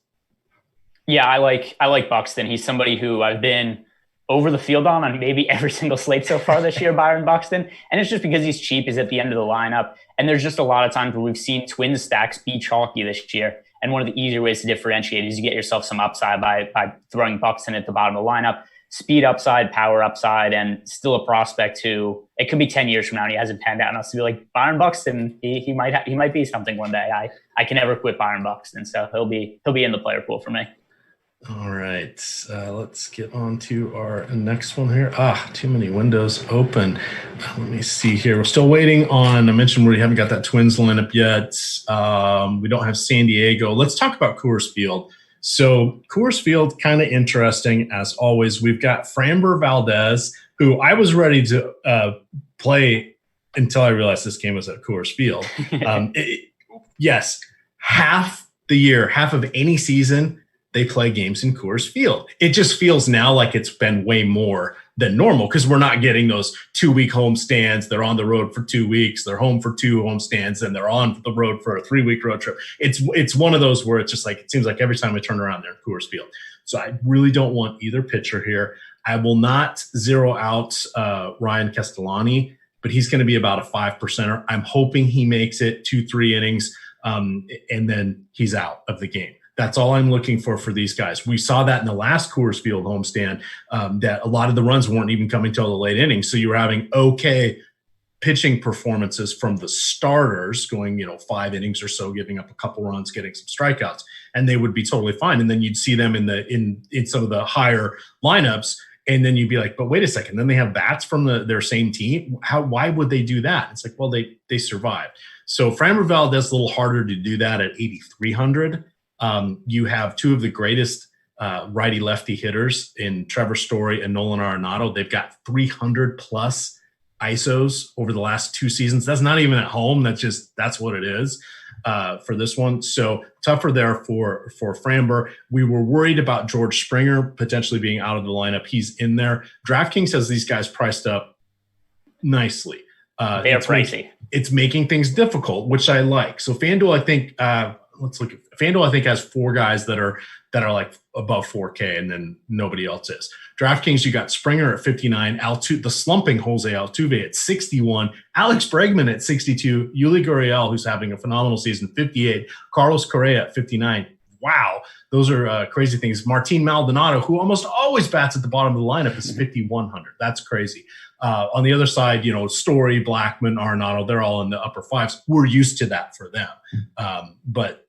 Yeah, I like Buxton. He's somebody who I've been over the field on maybe every single slate so far this year, Byron Buxton. And it's just because he's cheap, he's at the end of the lineup. And there's just a lot of times where we've seen Twins stacks be chalky this year. And one of the easier ways to differentiate is you get yourself some upside by throwing Buxton at the bottom of the lineup. Speed upside, power upside, and still a prospect who, it could be 10 years from now and he hasn't panned out. And I'll still be like, Byron Buxton, he might be something one day. I can never quit Byron Buxton. So he'll be in the player pool for me. All right, let's get on to our next one here. Too many windows open. Let me see here. We're still waiting on, I mentioned we haven't got that Twins lineup yet. We don't have San Diego. Let's talk about Coors Field. So Coors Field, kind of interesting as always. We've got Framber Valdez, who I was ready to play until I realized this game was at Coors Field. Yes, half the year, half of any season, they play games in Coors Field. It just feels now like it's been way more than normal because we're not getting those 2-week homestands. They're on the road for 2 weeks. They're home for 2 homestands, and they're on the road for a 3-week road trip. It's one of those where it's just like it seems like every time I turn around, they're in Coors Field. So I really don't want either pitcher here. I will not zero out Ryan Castellani, but he's going to be about a 5%er. I'm hoping he makes it 2-3 innings, and then he's out of the game. That's all I'm looking for these guys. We saw that in the last Coors Field homestand, that a lot of the runs weren't even coming till the late innings. So you were having okay pitching performances from the starters going, 5 innings or so, giving up a couple runs, getting some strikeouts, and they would be totally fine. And then you'd see them in some of the higher lineups, and then you'd be like, but wait a second, then they have bats from their same team. Why would they do that? It's like, well, they survived. So Framber Valdez, a little harder to do that at 8,300. You have 2 of the greatest righty-lefty hitters in Trevor Story and Nolan Arenado. They've got 300-plus ISOs over the last 2 seasons. That's not even at home. That's what it is for this one. So tougher there for Framber. We were worried about George Springer potentially being out of the lineup. He's in there. DraftKings has these guys priced up nicely. They are pricey. It's making things difficult, which I like. So FanDuel, I think let's look at FanDuel. I think has 4 guys that are like above 4K, and then nobody else is. DraftKings, you got Springer at 59, the slumping Jose Altuve at 61, Alex Bregman at 62, Yuli Gurriel, who's having a phenomenal season, 58, Carlos Correa at 59. Wow, those are crazy things. Martin Maldonado, who almost always bats at the bottom of the lineup, is 5,100. That's crazy. On the other side, Story, Blackman, Arenado, they're all in the upper 5s. We're used to that for them. But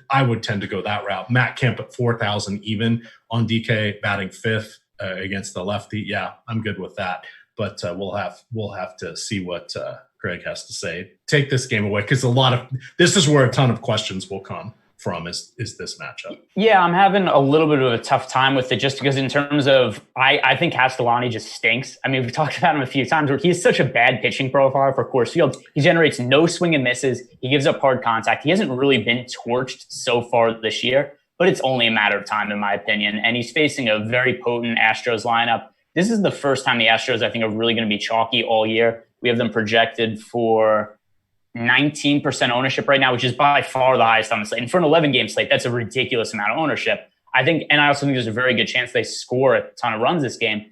I would tend to go that route. Matt Kemp at 4,000 even on DK, batting 5th against the lefty. Yeah, I'm good with that. but we'll have to see what Greg has to say. Take this game away, because this is where a ton of questions will come from is this matchup. Yeah, I'm having a little bit of a tough time with it, just because in terms of I think Castellani just stinks. I mean, we've talked about him a few times where he's such a bad pitching profile for Coors Field. He generates no swing and misses. He gives up hard contact. He hasn't really been torched so far this year, but it's only a matter of time, in my opinion. And he's facing a very potent Astros lineup. This is the first time the Astros, I think, are really going to be chalky all year. We have them projected for 19% ownership right now, which is by far the highest on the slate. And for an 11-game slate, that's a ridiculous amount of ownership. I think, and I also think there's a very good chance they score a ton of runs this game.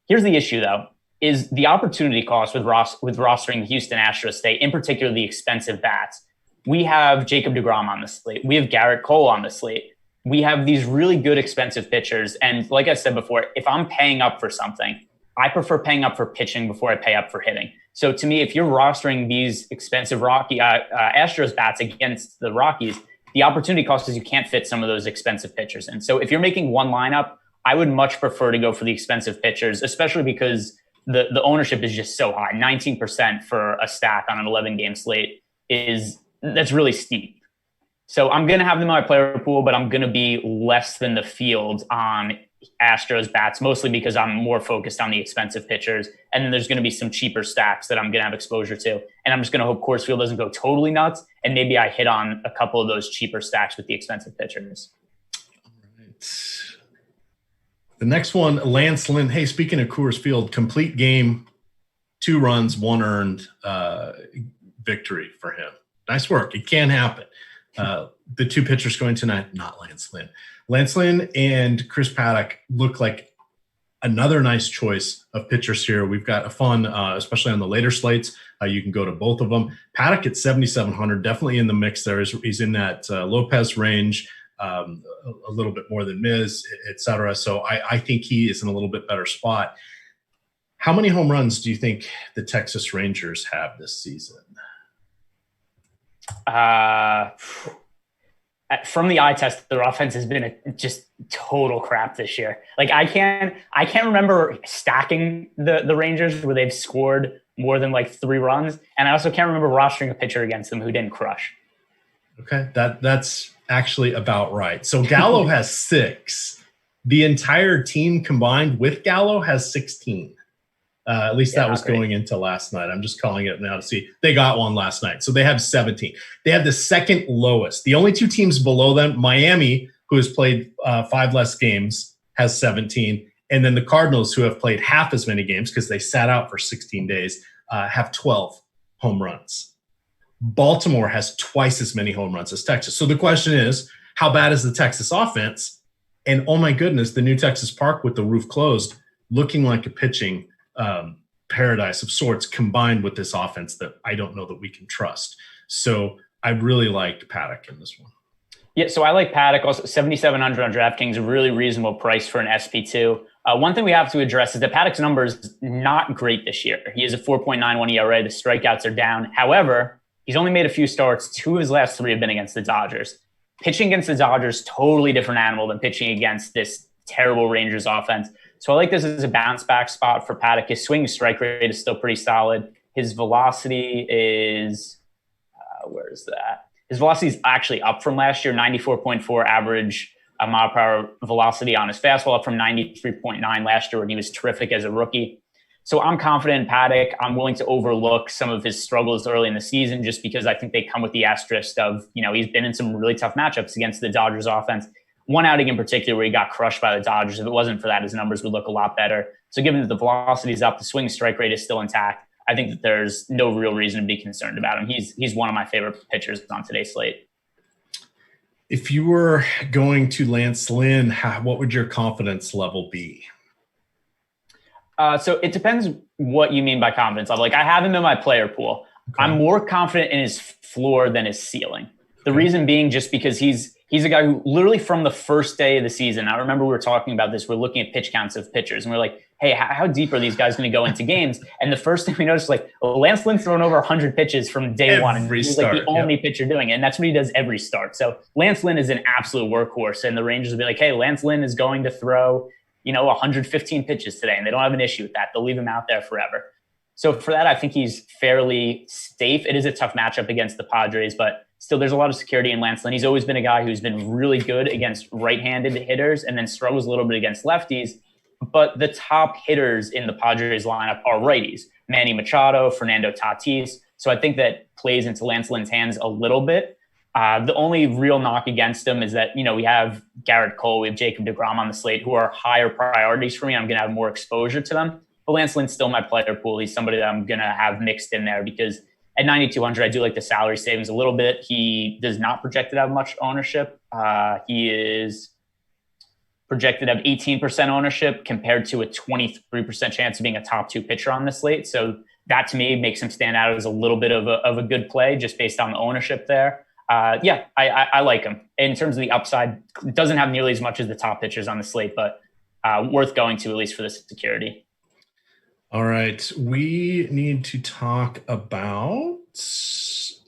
Here's the issue, though, is the opportunity cost with rostering the Houston Astros slate, in particular the expensive bats. We have Jacob deGrom on the slate. We have Garrett Cole on the slate. We have these really good expensive pitchers. And like I said before, if I'm paying up for something, I prefer paying up for pitching before I pay up for hitting. So to me, if you're rostering these expensive Astros bats against the Rockies, the opportunity cost is you can't fit some of those expensive pitchers in. So if you're making one lineup, I would much prefer to go for the expensive pitchers, especially because the ownership is just so high. 19% for a stack on an 11-game slate that's really steep. So I'm going to have them in my player pool, but I'm going to be less than the field on Astros bats, mostly because I'm more focused on the expensive pitchers. And then there's going to be some cheaper stacks that I'm going to have exposure to. And I'm just going to hope Coors Field doesn't go totally nuts. And maybe I hit on a couple of those cheaper stacks with the expensive pitchers. All right. The next one, Lance Lynn. Hey, speaking of Coors Field, complete game, 2 runs, 1 earned, victory for him. Nice work. It can happen. The 2 pitchers going tonight, not Lance Lynn. Lance Lynn and Chris Paddock look like another nice choice of pitchers here. We've got a fun, especially on the later slates. You can go to both of them. Paddock at 7,700, definitely in the mix there. He's in that Lopez range, a little bit more than Mize, et cetera. So I think he is in a little bit better spot. How many home runs do you think the Texas Rangers have this season? From the eye test, their offense has been just total crap this year. Like I can't remember stacking the Rangers where they've scored more than like 3 runs, and I also can't remember rostering a pitcher against them who didn't crush. Okay, that's actually about right. So Gallo has 6. The entire team combined with Gallo has 16. At least that was going into last night. I'm just calling it now to see. They got one last night. So they have 17. They have the second lowest. The only 2 teams below them, Miami, who has played 5 less games, has 17. And then the Cardinals, who have played half as many games because they sat out for 16 days, have 12 home runs. Baltimore has twice as many home runs as Texas. So the question is, how bad is the Texas offense? And oh my goodness, the new Texas Park with the roof closed, looking like a pitching paradise of sorts, combined with this offense that I don't know that we can trust. So I really liked Paddock in this one. Yeah, so I like Paddock. Also, 7,700 on DraftKings, a really reasonable price for an SP2. One thing we have to address is that Paddock's numbers not great this year. He has a 4.91 ERA. The strikeouts are down. However, he's only made a few starts. 2 of his last 3 have been against the Dodgers. Pitching against the Dodgers, totally different animal than pitching against this terrible Rangers offense. So I like this as a bounce back spot for Paddock. His swing strike rate is still pretty solid. His velocity is, where is that? His velocity is actually up from last year, 94.4 average mile per hour velocity on his fastball, up from 93.9 last year when he was terrific as a rookie. So I'm confident in Paddock. I'm willing to overlook some of his struggles early in the season just because I think they come with the asterisk of, he's been in some really tough matchups against the Dodgers offense. One outing in particular where he got crushed by the Dodgers. If it wasn't for that, his numbers would look a lot better. So given that the velocity is up, the swing strike rate is still intact, I think that there's no real reason to be concerned about him. He's one of my favorite pitchers on today's slate. If you were going to Lance Lynn, what would your confidence level be? So it depends what you mean by confidence level. Like I have him in my player pool. Okay. I'm more confident in his floor than his ceiling. The reason being just because he's a guy who literally from the first day of the season, I remember we were talking about this, we're looking at pitch counts of pitchers, and we're like, hey, how deep are these guys going to go into games? And the first thing we noticed, Lance Lynn's thrown over 100 pitches from day one, and he's like the only pitcher doing it, and that's what he does every start. So Lance Lynn is an absolute workahorse, and the Rangers will be like, hey, Lance Lynn is going to throw 115 pitches today, and they don't have an issue with that. They'll leave him out there forever. So for that, I think he's fairly safe. It is a tough matchup against the Padres, but still there's a lot of security in Lance Lynn. He's always been a guy who's been really good against right-handed hitters and then struggles a little bit against lefties. But the top hitters in the Padres lineup are righties. Manny Machado, Fernando Tatis. So I think that plays into Lance Lynn's hands a little bit. The only real knock against him is that, we have Garrett Cole, we have Jacob deGrom on the slate, who are higher priorities for me. I'm going to have more exposure to them. But Lance Lynn's still my player pool. He's somebody that I'm going to have mixed in there because at 9,200, I do like the salary savings a little bit. He does not project to have much ownership. He is projected to have 18% ownership compared to a 23% chance of being a top 2 pitcher on this slate. So that to me makes him stand out as a little bit of a good play just based on the ownership there. I like him. In terms of the upside, it doesn't have nearly as much as the top pitchers on the slate, but worth going to at least for the security. All right. We need to talk about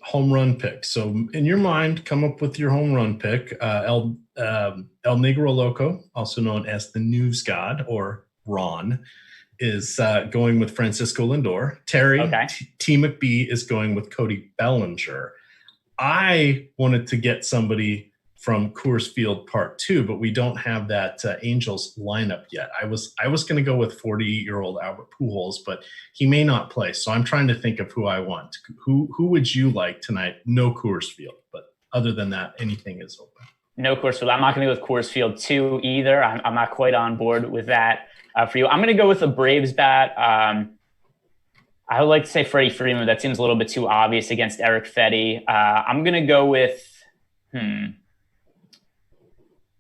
home run pick. So in your mind, come up with your home run pick. El Negro Loco, also known as the News God, or Ron, is going with Francisco Lindor. Terry, okay. T. McBee is going with Cody Bellinger. I wanted to get somebody from Coors Field Part 2, but we don't have that Angels lineup yet. I was going to go with 48-year-old Albert Pujols, but he may not play. So I'm trying to think of who I want. Who would you like tonight? No Coors Field, but other than that, anything is open. No Coors Field. I'm not going to go with Coors Field 2 either. I'm not quite on board with that for you. I'm going to go with the Braves bat. I would like to say Freddie Freeman. That seems a little bit too obvious against Eric Fetty. I'm going to go with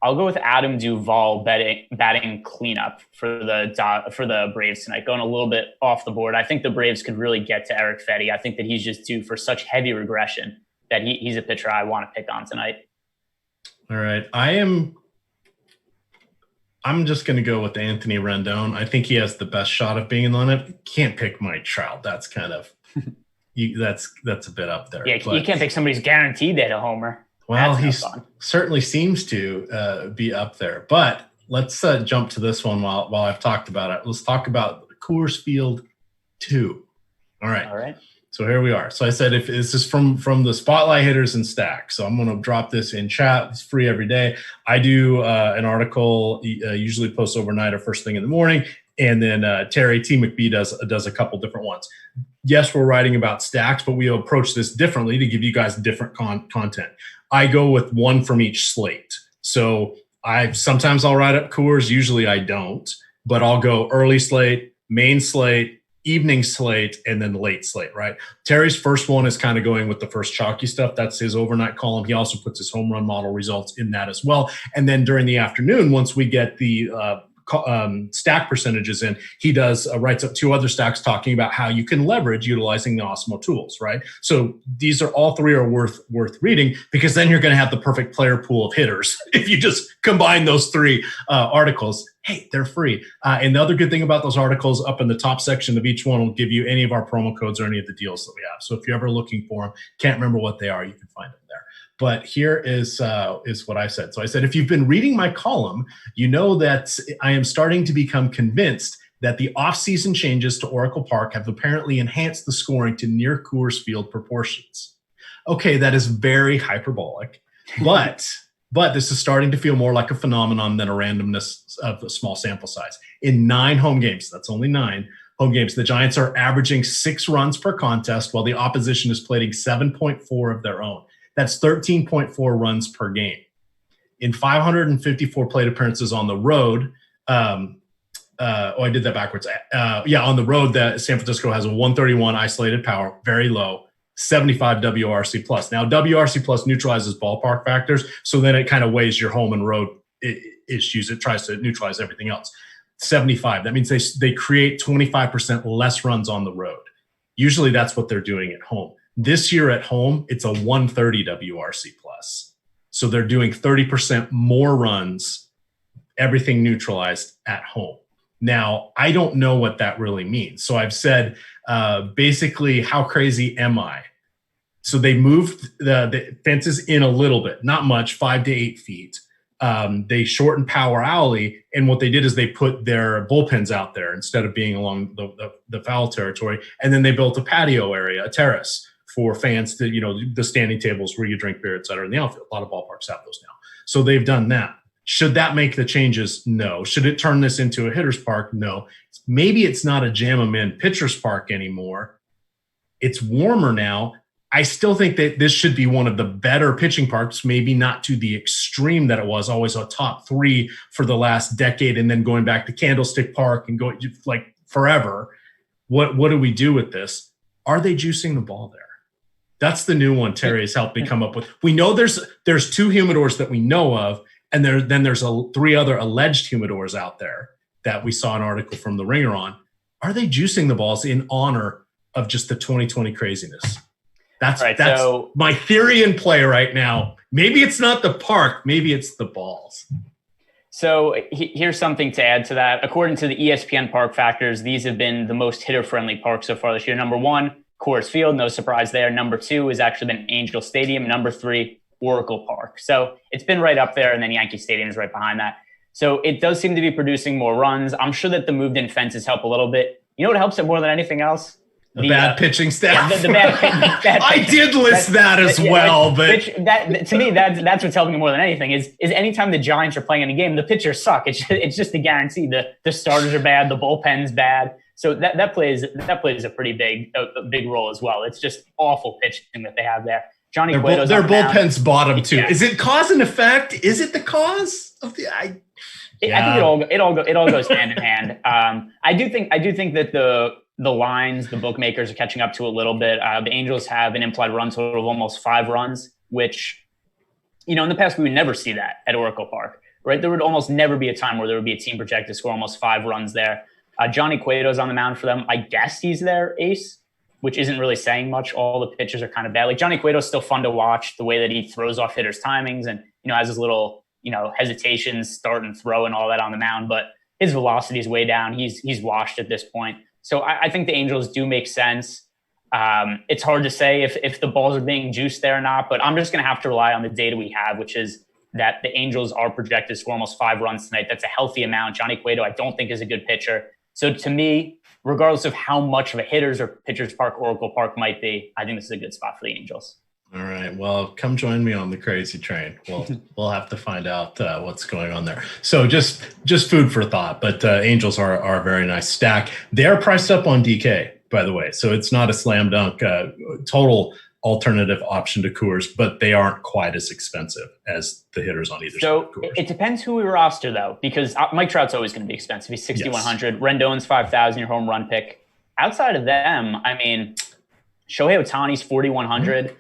I'll go with Adam Duvall batting cleanup for the Braves tonight, going a little bit off the board. I think the Braves could really get to Eric Fetty. I think that he's just due for such heavy regression that he's a pitcher I want to pick on tonight. All right. I'm just going to go with Anthony Rendon. I think he has the best shot of being in the lineup. Can't pick Mike Trout. That's kind of that's a bit up there. Yeah, you can't pick somebody who's guaranteed that a homer. Well, he certainly seems to be up there. But let's jump to this one while I've talked about it. Let's talk about Coors Field 2. All right. So here we are. So I said if this is from the Spotlight Hitters and Stack. So I'm going to drop this in chat. It's free every day. I do an article usually post overnight or first thing in the morning. And then Terry T. McBee does a couple different ones. Yes, we're writing about stacks, but we approach this differently to give you guys different content. I go with one from each slate. So sometimes I'll write up Coors. Usually I don't, but I'll go early slate, main slate, evening slate, and then late slate, right? Terry's first one is kind of going with the first chalky stuff. That's his overnight column. He also puts his home run model results in that as well. And then during the afternoon, once we get the stack percentages in, he writes up 2 other stacks talking about how you can leverage utilizing the Awesemo tools, right? So these are all 3 are worth reading, because then you're going to have the perfect player pool of hitters if you just combine those 3 articles. Hey, they're free. And the other good thing about those articles, up in the top section of each one will give you any of our promo codes or any of the deals that we have. So if you're ever looking for them, can't remember what they are, you can find them there. But here is what I said. So I said, if you've been reading my column, you know that I am starting to become convinced that the off-season changes to Oracle Park have apparently enhanced the scoring to near Coors Field proportions. Okay, that is very hyperbolic, but this is starting to feel more like a phenomenon than a randomness of a small sample size. In 9 home games, that's only 9 home games, the Giants are averaging 6 runs per contest while the opposition is plating 7.4 of their own. That's 13.4 runs per game. In 554 plate appearances on the road, I did that backwards. On the road, that San Francisco has a 131 isolated power, very low, 75 WRC plus. Now, WRC plus neutralizes ballpark factors, so then it kind of weighs your home and road issues. It tries to neutralize everything else. 75. That means they create 25% less runs on the road. Usually that's what they're doing at home. This year at home, it's a 130 WRC plus. So they're doing 30% more runs, everything neutralized at home. Now, I don't know what that really means. So I've said, basically, how crazy am I? So they moved the fences in a little bit, not much, 5 to 8 feet. They shortened Power Alley, and what they did is they put their bullpens out there instead of being along the foul territory, and then they built a patio area, a terrace for fans to, the standing tables where you drink beer, et cetera, in the outfield. A lot of ballparks have those now. So they've done that. Should that make the changes? No. Should it turn this into a hitter's park? No. Maybe it's not a jam 'em in pitcher's park anymore. It's warmer now. I still think that this should be one of the better pitching parks, maybe not to the extreme that it was, always a top 3 for the last decade, and then going back to Candlestick Park and going like forever. What do we do with this? Are they juicing the ball there? That's the new one Terry has helped me come up with. We know there's 2 humidors that we know of, and then there's 3 other alleged humidors out there that we saw an article from The Ringer on. Are they juicing the balls in honor of just the 2020 craziness? That's so my theory in play right now. Maybe it's not the park. Maybe it's the balls. So here's something to add to that. According to the ESPN park factors, these have been the most hitter-friendly parks so far this year. Number 1, Coors Field, no surprise there. Number 2 has actually been Angel Stadium. Number 3, Oracle Park. So it's been right up there, and then Yankee Stadium is right behind that. So it does seem to be producing more runs. I'm sure that the moved-in fences help a little bit. You know what helps it more than anything else? The bad pitching staff. Yeah, the bad I did list that as well, but to me, that's what's helping more than anything. Is anytime the Giants are playing in a game, the pitchers suck. It's just a guarantee. The starters are bad, the bullpen's bad. So that plays a pretty big role as well. It's just awful pitching that they have there. Johnny Cueto's their bullpen's bottom too. Yeah. Is it cause and effect? Is it the cause of the? I think it all goes hand in hand. I do think that the lines, the bookmakers are catching up to a little bit. The Angels have an implied run total of almost 5 runs, which, in the past, we would never see that at Oracle Park, right? There would almost never be a time where there would be a team projected to score almost 5 runs there. Johnny Cueto's on the mound for them. I guess he's their ace, which isn't really saying much. All the pitches are kind of bad. Like, Johnny Cueto's still fun to watch, the way that he throws off hitters' timings and, has his little, hesitations, start and throw and all that on the mound, but his velocity is way down. He's washed at this point. So I think the Angels do make sense. It's hard to say if the balls are being juiced there or not, but I'm just going to have to rely on the data we have, which is that the Angels are projected to score almost 5 runs tonight. That's a healthy amount. Johnny Cueto, I don't think, is a good pitcher. So to me, regardless of how much of a hitter's or pitcher's park Oracle Park might be, I think this is a good spot for the Angels. All right. Well, come join me on the crazy train. We'll have to find out what's going on there. So just food for thought. But Angels are a very nice stack. They're priced up on DK, by the way. So it's not a slam dunk total alternative option to Coors, but they aren't quite as expensive as the hitters on either side of Coors. It depends who we roster, though, because Mike Trout's always going to be expensive. He's 6,100. Yes. Rendon's 5,000, your home run pick. Outside of them, I mean, Shohei Ohtani's 4,100.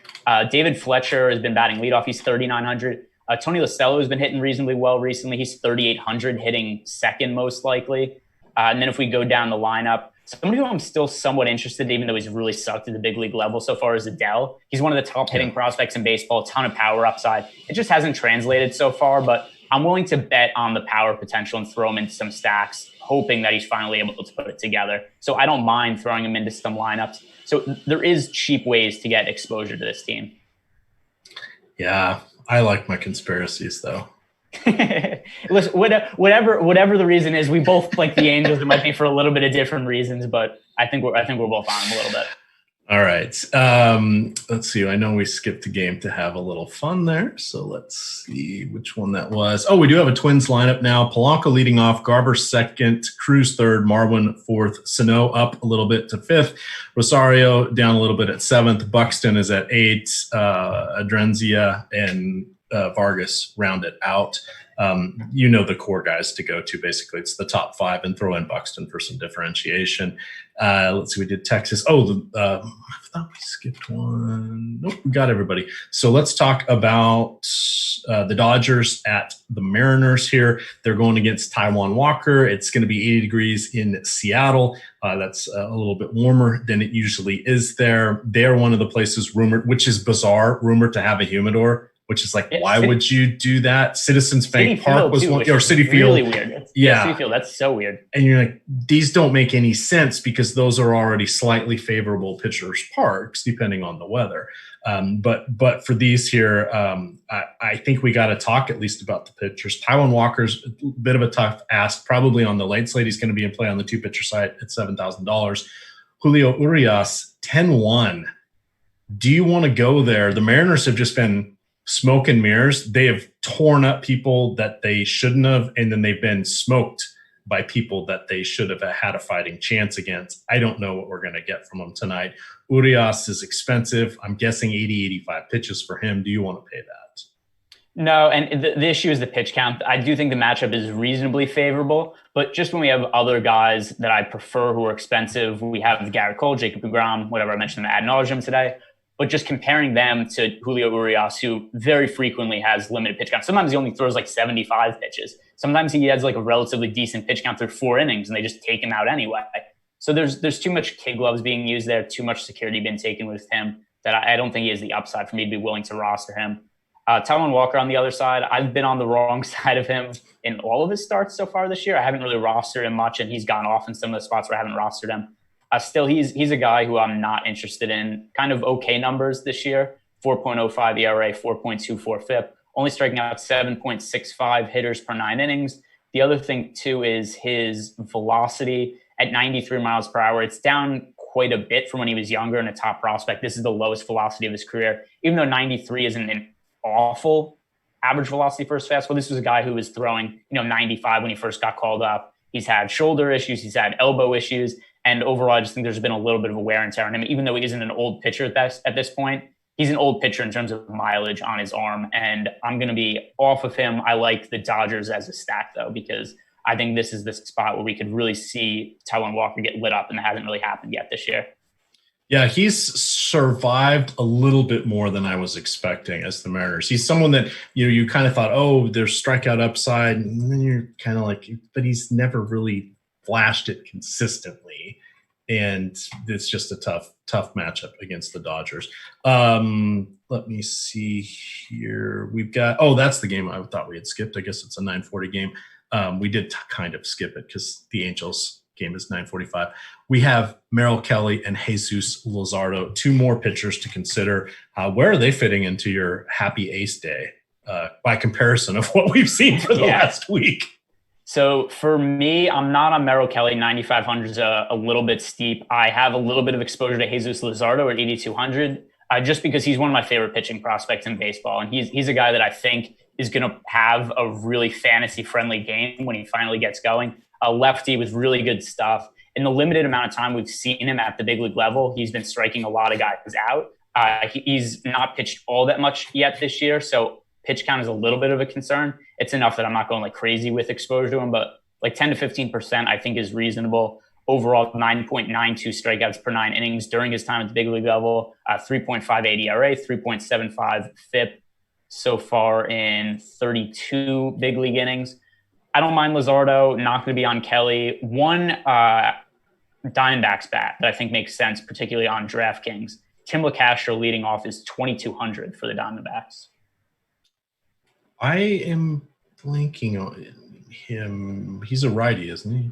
David Fletcher has been batting leadoff. He's 3,900. Tony Lastello has been hitting reasonably well recently. He's 3,800, hitting second most likely. And then if we go down the lineup, somebody who I'm still somewhat interested in, even though he's really sucked at the big league level so far, is Adele. He's one of the top hitting prospects in baseball, a ton of power upside. It just hasn't translated so far, but I'm willing to bet on the power potential and throw him into some stacks, hoping that he's finally able to put it together. So I don't mind throwing him into some lineups. So there is cheap ways to get exposure to this team. Yeah, I like my conspiracies, though. Listen, whatever the reason is, we both like the Angels. It might be for a little bit of different reasons, but I think we're both on them a little bit. All right. Let's see. I know we skipped a game to have a little fun there. So let's see which one that was. Oh, we do have a Twins lineup now. Polanco leading off, Garber second, Cruz third, Marwin fourth, Sano up a little bit to fifth, Rosario down a little bit at seventh, Buxton is at eight, Adrenzia and Vargas round it out. The core guys to go to. Basically, it's the top 5 and throw in Buxton for some differentiation. Let's see. We did Texas. I thought we skipped one. Nope, we got everybody. So let's talk about the Dodgers at the Mariners here. They're going against Taijuan Walker. It's going to be 80 degrees in Seattle. That's a little bit warmer than it usually is there. They're one of the places rumored, which is bizarre, rumored to have a humidor. Which is like, why would you do that? Citizens Bank Park was one, or City Field. Really weird. Yeah. Citi Field, that's so weird. And you're like, these don't make any sense because those are already slightly favorable pitchers' parks, depending on the weather. But for these here, I think we got to talk at least about the pitchers. Taijuan Walker's a bit of a tough ask. Probably on the late slate, he's going to be in play on the 2-pitcher side at $7,000. Julio Urias, 10-1. Do you want to go there? The Mariners have just been smoke and mirrors. They have torn up people that they shouldn't have, and then they've been smoked by people that they should have had a fighting chance against. I don't know what we're going to get from them tonight. Urias is expensive. I'm guessing 80, 85 pitches for him. Do you want to pay that? No, and the issue is the pitch count. I do think the matchup is reasonably favorable, but just when we have other guys that I prefer who are expensive, we have Garrett Cole, Jacob deGrom, whatever I mentioned ad nauseum today. But just comparing them to Julio Urias, who very frequently has limited pitch count. Sometimes he only throws like 75 pitches. Sometimes he has like a relatively decent pitch count through 4 innings, and they just take him out anyway. So there's too much kid gloves being used there, too much security being taken with him that I don't think he has the upside for me to be willing to roster him. Taijuan Walker on the other side, I've been on the wrong side of him in all of his starts so far this year. I haven't really rostered him much, and he's gone off in some of the spots where I haven't rostered him. Still, he's a guy who I'm not interested in. Kind of okay numbers this year: 4.05 ERA, 4.24 FIP, only striking out 7.65 hitters per 9 innings. The other thing too is his velocity at 93 miles per hour. It's down quite a bit from when he was younger and a top prospect. This is the lowest velocity of his career, even though 93 isn't an awful average velocity for his fastball. This was a guy who was throwing 95 when he first got called up. He's had shoulder issues, he's had elbow issues. And overall, I just think there's been a little bit of a wear and tear on him. Even though he isn't an old pitcher at this point, he's an old pitcher in terms of mileage on his arm. And I'm going to be off of him. I like the Dodgers as a stack, though, because I think this is the spot where we could really see Taijuan Walker get lit up, and that hasn't really happened yet this year. Yeah, he's survived a little bit more than I was expecting as the Mariners. He's someone that, you kind of thought, oh, there's strikeout upside. And then you're kind of like, but he's never really flashed it consistently, and it's just a tough matchup against the Dodgers. Let me see here. We've got that's the game I thought we had skipped. I guess it's a 9:40 game. We did kind of skip it because the Angels game is 9:45. We have Merrill Kelly and Jesus Luzardo, 2 more pitchers to consider. Where are they fitting into your happy ace day by comparison of what we've seen for the last week? So for me, I'm not on Merrill Kelly. 9,500 is a little bit steep. I have a little bit of exposure to Jesus Luzardo at 8,200, just because he's one of my favorite pitching prospects in baseball. And he's a guy that I think is going to have a really fantasy-friendly game when he finally gets going. A lefty with really good stuff. In the limited amount of time we've seen him at the big league level, he's been striking a lot of guys out. He's not pitched all that much yet this year, so pitch count is a little bit of a concern. It's enough that I'm not going like crazy with exposure to him, but like 10 to 15% I think is reasonable. Overall, 9.92 strikeouts per 9 innings during his time at the big league level, 3.58 ERA, 3.75 FIP so far in 32 big league innings. I don't mind Luzardo, not going to be on Kelly. One Diamondbacks bat that I think makes sense, particularly on DraftKings. Tim LeCastro leading off is 2,200 for the Diamondbacks. I am blanking on him. He's a righty, isn't he?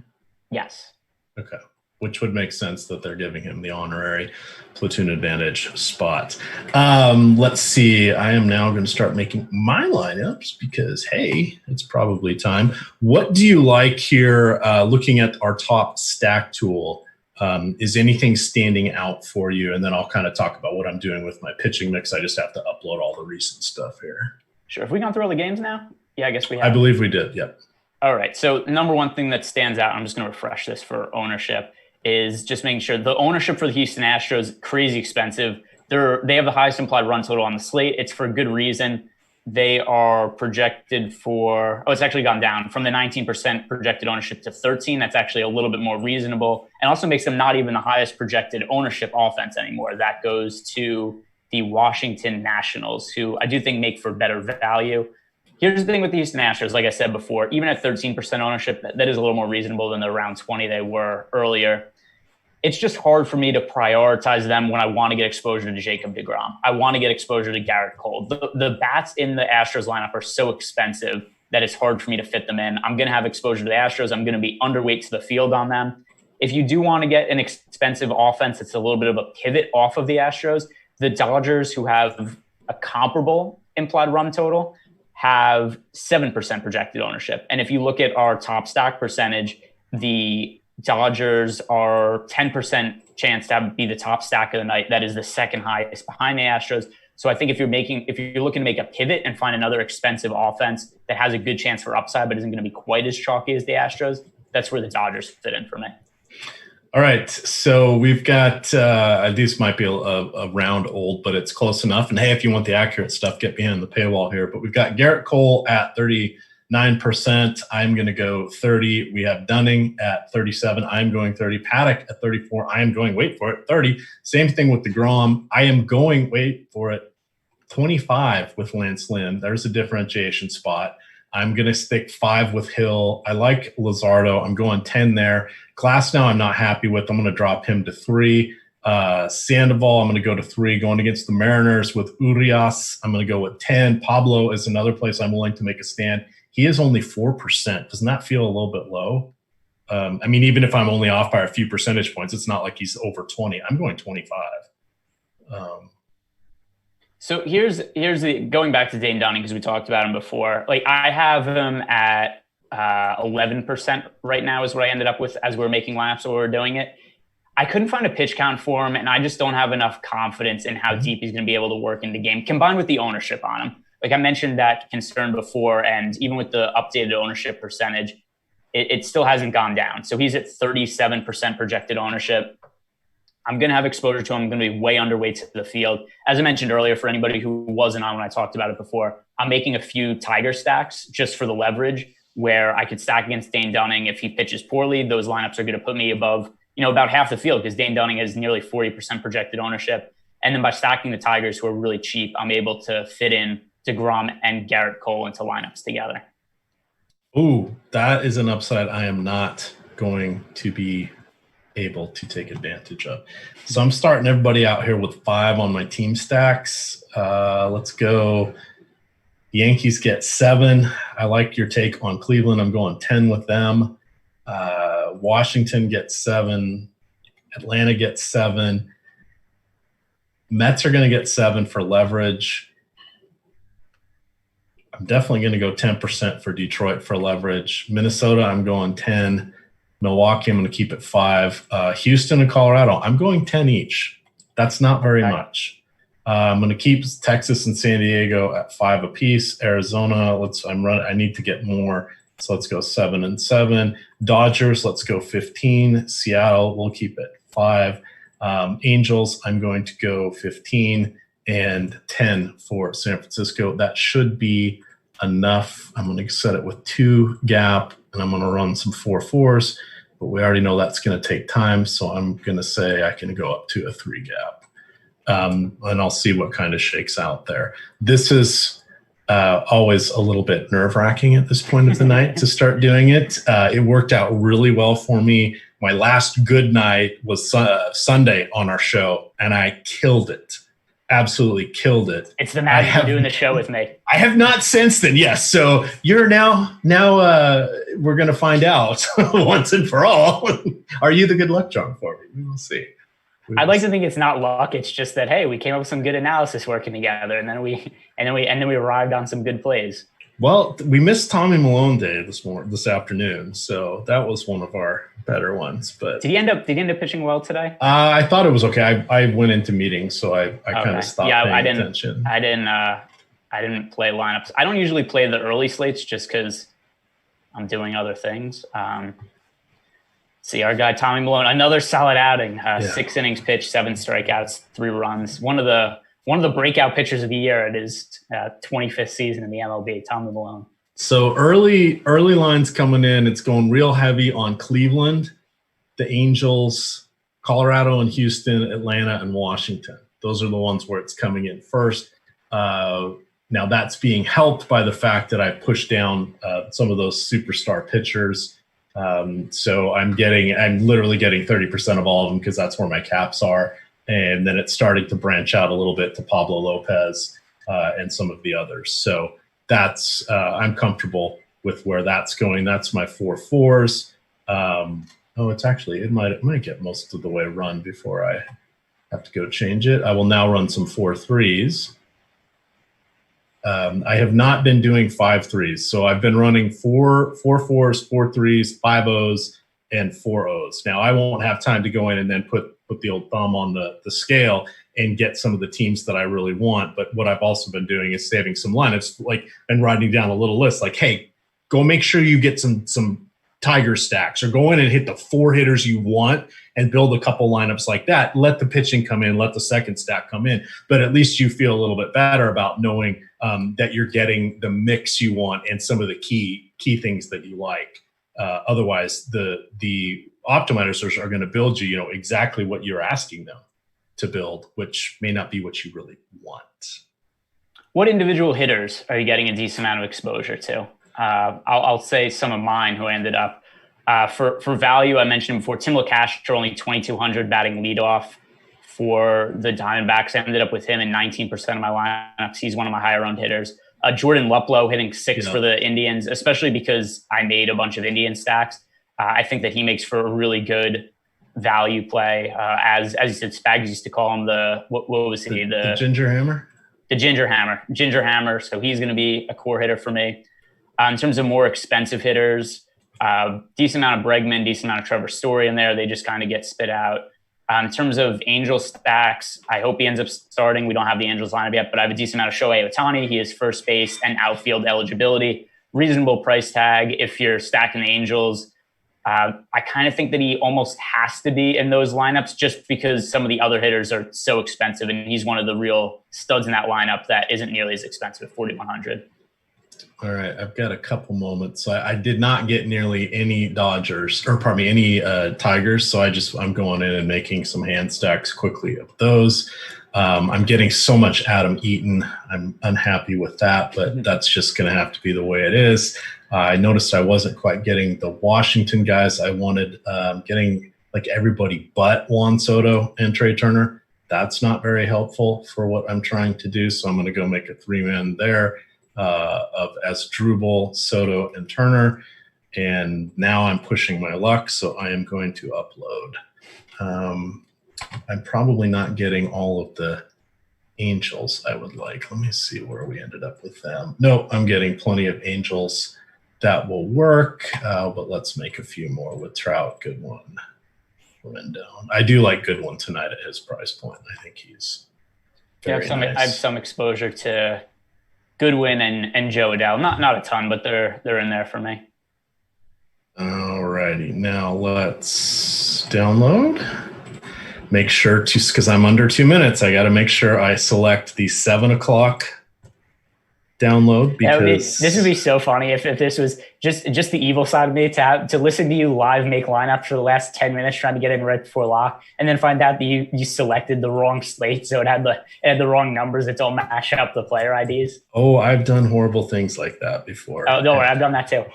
Yes. Okay. Which would make sense that they're giving him the honorary platoon advantage spot. Let's see. I am now going to start making my lineups because, hey, it's probably time. What do you like here looking at our top stack tool? Is anything standing out for you? And then I'll kind of talk about what I'm doing with my pitching mix. I just have to upload all the recent stuff here. Sure. Have we gone through all the games now? Yeah, I guess we have. I believe we did. Yep. All right. So number one thing that stands out, I'm just going to refresh this for ownership, is just making sure the ownership for the Houston Astros, crazy expensive. They have the highest implied run total on the slate. It's for good reason. They are projected for, it's actually gone down from the 19% projected ownership to 13. That's actually a little bit more reasonable, and also makes them not even the highest projected ownership offense anymore. That goes to the Washington Nationals, who I do think make for better value. Here's the thing with the Houston Astros, like I said before, even at 13% ownership, that is a little more reasonable than the around 20 they were earlier. It's just hard for me to prioritize them when I want to get exposure to Jacob deGrom. I want to get exposure to Garrett Cole. The bats in the Astros lineup are so expensive that it's hard for me to fit them in. I'm going to have exposure to the Astros. I'm going to be underweight to the field on them. If you do want to get an expensive offense, it's a little bit of a pivot off of the Astros. The Dodgers, who have a comparable implied run total, have 7% projected ownership. And if you look at our top stack percentage, the Dodgers are 10% chance to be the top stack of the night. That is the second highest behind the Astros. So I think if you're looking to make a pivot and find another expensive offense that has a good chance for upside but isn't going to be quite as chalky as the Astros, that's where the Dodgers fit in for me. All right, so we've got this might be a round old, but it's close enough. And hey, if you want the accurate stuff, get behind the paywall here. But we've got Garrett Cole at 39%. I'm going to go 30. We have Dunning at 37. I'm going 30. Paddock at 34. I am going, wait for it, 30. Same thing with DeGrom. I am going, wait for it, 25 with Lance Lynn. There's a differentiation spot. I'm going to stick 5 with Hill. I like Luzardo. I'm going 10 there. Glassnow I'm not happy with. I'm going to drop him to 3. Sandoval, I'm going to go to 3. Going against the Mariners with Urias, I'm going to go with 10. Pablo is another place I'm willing to make a stand. He is only 4%. Doesn't that feel a little bit low? I mean, even if I'm only off by a few percentage points, it's not like he's over 20. I'm going 25. So here's the going back to Dane Dunning, because we talked about him before. Like, I have him at 11% right now is what I ended up with as we were making lineups while we were doing it. I couldn't find a pitch count for him, and I just don't have enough confidence in how deep he's going to be able to work in the game, combined with the ownership on him. Like I mentioned that concern before, and even with the updated ownership percentage, it still hasn't gone down. So he's at 37% projected ownership. I'm going to have exposure to him. I'm going to be way underweight to the field. As I mentioned earlier, for anybody who wasn't on when I talked about it before, I'm making a few Tiger stacks just for the leverage, where I could stack against Dane Dunning. If he pitches poorly, those lineups are going to put me above, about half the field, because Dane Dunning has nearly 40% projected ownership. And then by stacking the Tigers, who are really cheap, I'm able to fit in DeGrom and Garrett Cole into lineups together. Ooh, that is an upside I am not going to be able to take advantage of. So I'm starting everybody out here with 5 on my team stacks. Let's go. Yankees get 7. I like your take on Cleveland. I'm going 10 with them. Washington gets 7. Atlanta gets 7. Mets are going to get 7 for leverage. I'm definitely going to go 10% for Detroit for leverage. Minnesota, I'm going 10. Milwaukee, I'm going to keep it 5. Houston and Colorado, I'm going 10 each. That's not very much. I'm going to keep Texas and San Diego at 5 apiece. Arizona, I need to get more, so let's go 7 and 7. Dodgers, let's go 15. Seattle, we'll keep it 5. Angels, I'm going to go 15 and 10 for San Francisco. That should be enough. I'm going to set it with 2 gap, and I'm going to run some 4-4s, but we already know that's going to take time, so I'm going to say I can go up to a 3 gap. And I'll see what kind of shakes out there. This is always a little bit nerve-wracking at this point of the night to start doing it. It worked out really well for me. My last good night was Sunday on our show, and I killed it. Absolutely killed it. It's the magic of doing the show with me. I have not since then, yes. So you're now we're going to find out once and for all. Are you the good luck charm for me? We will see. I'd like to think it's not luck. It's just that, hey, we came up with some good analysis working together, and then we arrived on some good plays. Well, we missed Tommy Malone Day this afternoon, so that was one of our better ones. But did he end up pitching well today? I thought it was okay. I went into meetings, so I kind of stopped paying attention. I didn't play lineups. I don't usually play the early slates just because I'm doing other things. See our guy Tommy Malone, another solid outing. 6 innings pitched, 7 strikeouts, 3 runs. One of the breakout pitchers of the year at his 25th season in the MLB, Tommy Malone. So early lines coming in. It's going real heavy on Cleveland, the Angels, Colorado and Houston, Atlanta and Washington. Those are the ones where it's coming in first. Now that's being helped by the fact that I pushed down some of those superstar pitchers. So I'm literally getting 30% of all of them because that's where my caps are. And then it's starting to branch out a little bit to Pablo Lopez and some of the others. So that's I'm comfortable with where that's going. That's my 4-4s. It might get most of the way run before I have to go change it. I will now run some 4-3s. I have not been doing 5-3s, so I've been running 4-4s, 4-3s, 5-0s, and 4-0s. Now I won't have time to go in and then put the old thumb on the scale and get some of the teams that I really want. But what I've also been doing is saving some lineups, and writing down a little list, like, hey, go make sure you get some Tiger stacks, or go in and hit the 4 hitters you want and build a couple lineups like that. Let the pitching come in, let the second stack come in. But at least you feel a little bit better about knowing that you're getting the mix you want and some of the key things that you like. Otherwise, the optimizers are going to build you, exactly what you're asking them to build, which may not be what you really want. What individual hitters are you getting a decent amount of exposure to? I'll say some of mine who ended up for value. I mentioned before, Tim LeCastre, only 2,200 batting leadoff for the Diamondbacks. I ended up with him in 19% of my lineups. He's one of my higher owned hitters. Jordan Luplow hitting 6 for the Indians, especially because I made a bunch of Indian stacks. I think that he makes for a really good value play. As you said, Spags used to call him what was he? The Ginger Hammer? The Ginger Hammer. So he's going to be a core hitter for me. In terms of more expensive hitters, decent amount of Bregman, decent amount of Trevor Story in there. They just kind of get spit out. In terms of Angel stacks, I hope he ends up starting. We don't have the Angels lineup yet, but I have a decent amount of Shohei Ohtani. He has first base and outfield eligibility. Reasonable price tag if you're stacking the Angels. I kind of think that he almost has to be in those lineups just because some of the other hitters are so expensive, and he's one of the real studs in that lineup that isn't nearly as expensive at 4,100. All right, I've got a couple moments. So I did not get nearly any any Tigers. So I'm going in and making some hand stacks quickly of those. I'm getting so much Adam Eaton. I'm unhappy with that, but that's just going to have to be the way it is. I noticed I wasn't quite getting the Washington guys. I wanted getting like everybody but Juan Soto and Trey Turner. That's not very helpful for what I'm trying to do. So I'm going to go make a 3-man there. Of Asdrubal, Soto, and Turner. And now I'm pushing my luck, so I am going to upload. I'm probably not getting all of the Angels I would like. Let me see where we ended up with them. No, I'm getting plenty of Angels. That will work, but let's make a few more with Trout. Goodwin, Rendon. I do like Goodwin tonight at his price point. I think he's very nice. I have some exposure to Goodwin and Joe Adele. Not a ton, but they're in there for me. All righty. Now let's download. Make sure to, because I'm under 2 minutes, I got to make sure I select the 7 o'clock download, because this would be so funny if this was just the evil side of me to listen to you live make lineups for the last 10 minutes trying to get in right before lock, and then find out that you selected the wrong slate, so it had the wrong numbers. It's all mashed up the player IDs. Oh, I've done horrible things like that before. Oh, don't worry, I've done that too.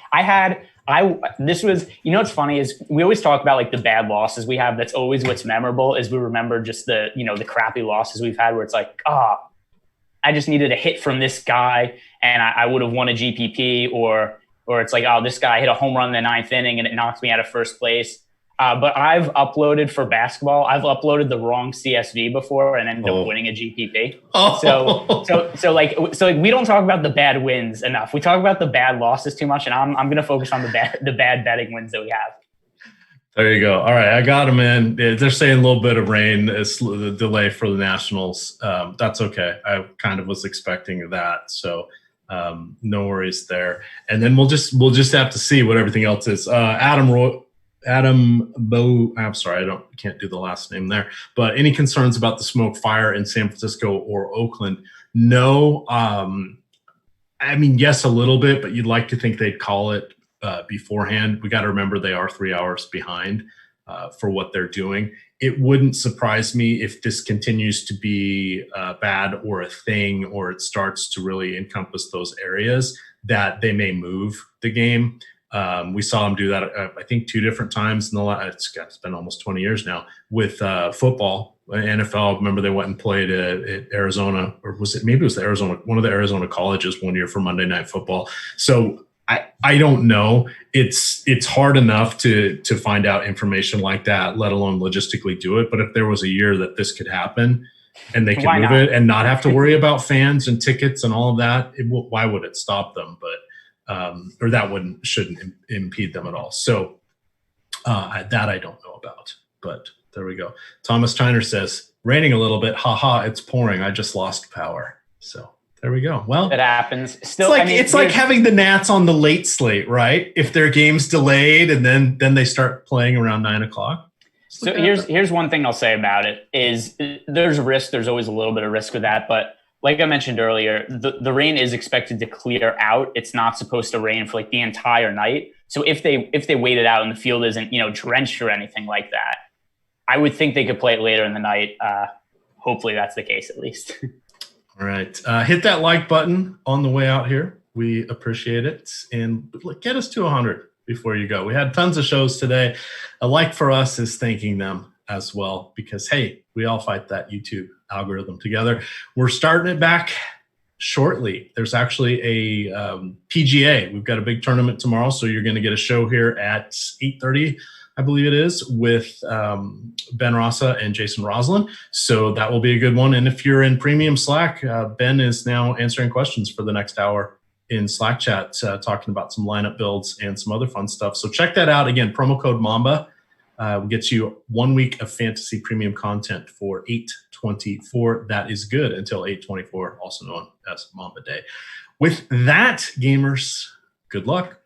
This was, what's funny is we always talk about like the bad losses we have. That's always what's memorable, is we remember just the crappy losses we've had where it's like, I just needed a hit from this guy and I would have won a GPP, or it's like, this guy hit a home run in the 9th inning and it knocked me out of first place. But I've uploaded for basketball. I've uploaded the wrong CSV before and ended up winning a GPP. So we don't talk about the bad wins enough. We talk about the bad losses too much, and I'm going to focus on the bad betting wins that we have. There you go. All right, I got them in. They're saying a little bit of rain is the delay for the Nationals. That's okay. I kind of was expecting that, so no worries there. And then we'll just have to see what everything else is. Adam Bo. I'm sorry, can't do the last name there. But any concerns about the smoke fire in San Francisco or Oakland? No. I mean, yes, a little bit, but you'd like to think they'd call it beforehand. We got to remember they are 3 hours behind for what they're doing. It wouldn't surprise me if this continues to be bad or a thing, or it starts to really encompass those areas, that they may move the game. We saw him do that, I think, 2 different times in the last. It's been almost 20 years now with football. NFL. Remember they went and played at Arizona, or was it the Arizona, one of the Arizona colleges one year for Monday Night Football. So I don't know. It's hard enough to find out information like that, let alone logistically do it. But if there was a year that this could happen and they could move it and not have to worry about fans and tickets and all of that, why would it stop them? But or that shouldn't impede them at all. So that I don't know about. But there we go. Thomas Tyner says, raining a little bit. Haha, it's pouring. I just lost power. So there we go. Well, it happens. Still, it's like having the Nats on the late slate, right? If their game's delayed and then they start playing around 9:00. So here's one thing I'll say about it is there's risk. There's always a little bit of risk with that. But like I mentioned earlier, the rain is expected to clear out. It's not supposed to rain for like the entire night. So if they wait it out and the field isn't, drenched or anything like that, I would think they could play it later in the night. Hopefully that's the case at least. All right. Hit that like button on the way out here. We appreciate it. And get us to 100 before you go. We had tons of shows today. A like for us is thanking them as well because, hey, we all fight that YouTube algorithm together. We're starting it back shortly. There's actually a PGA. We've got a big tournament tomorrow, so you're going to get a show here at 8:30, I believe it is, with Ben Rasa and Jason Roslin. So that will be a good one. And if you're in premium Slack, Ben is now answering questions for the next hour in Slack chat, talking about some lineup builds and some other fun stuff. So check that out. Again, promo code MAMBA gets you 1 week of fantasy premium content for $8.24. That is good until $8.24, also known as Mamba Day. With that, gamers, good luck.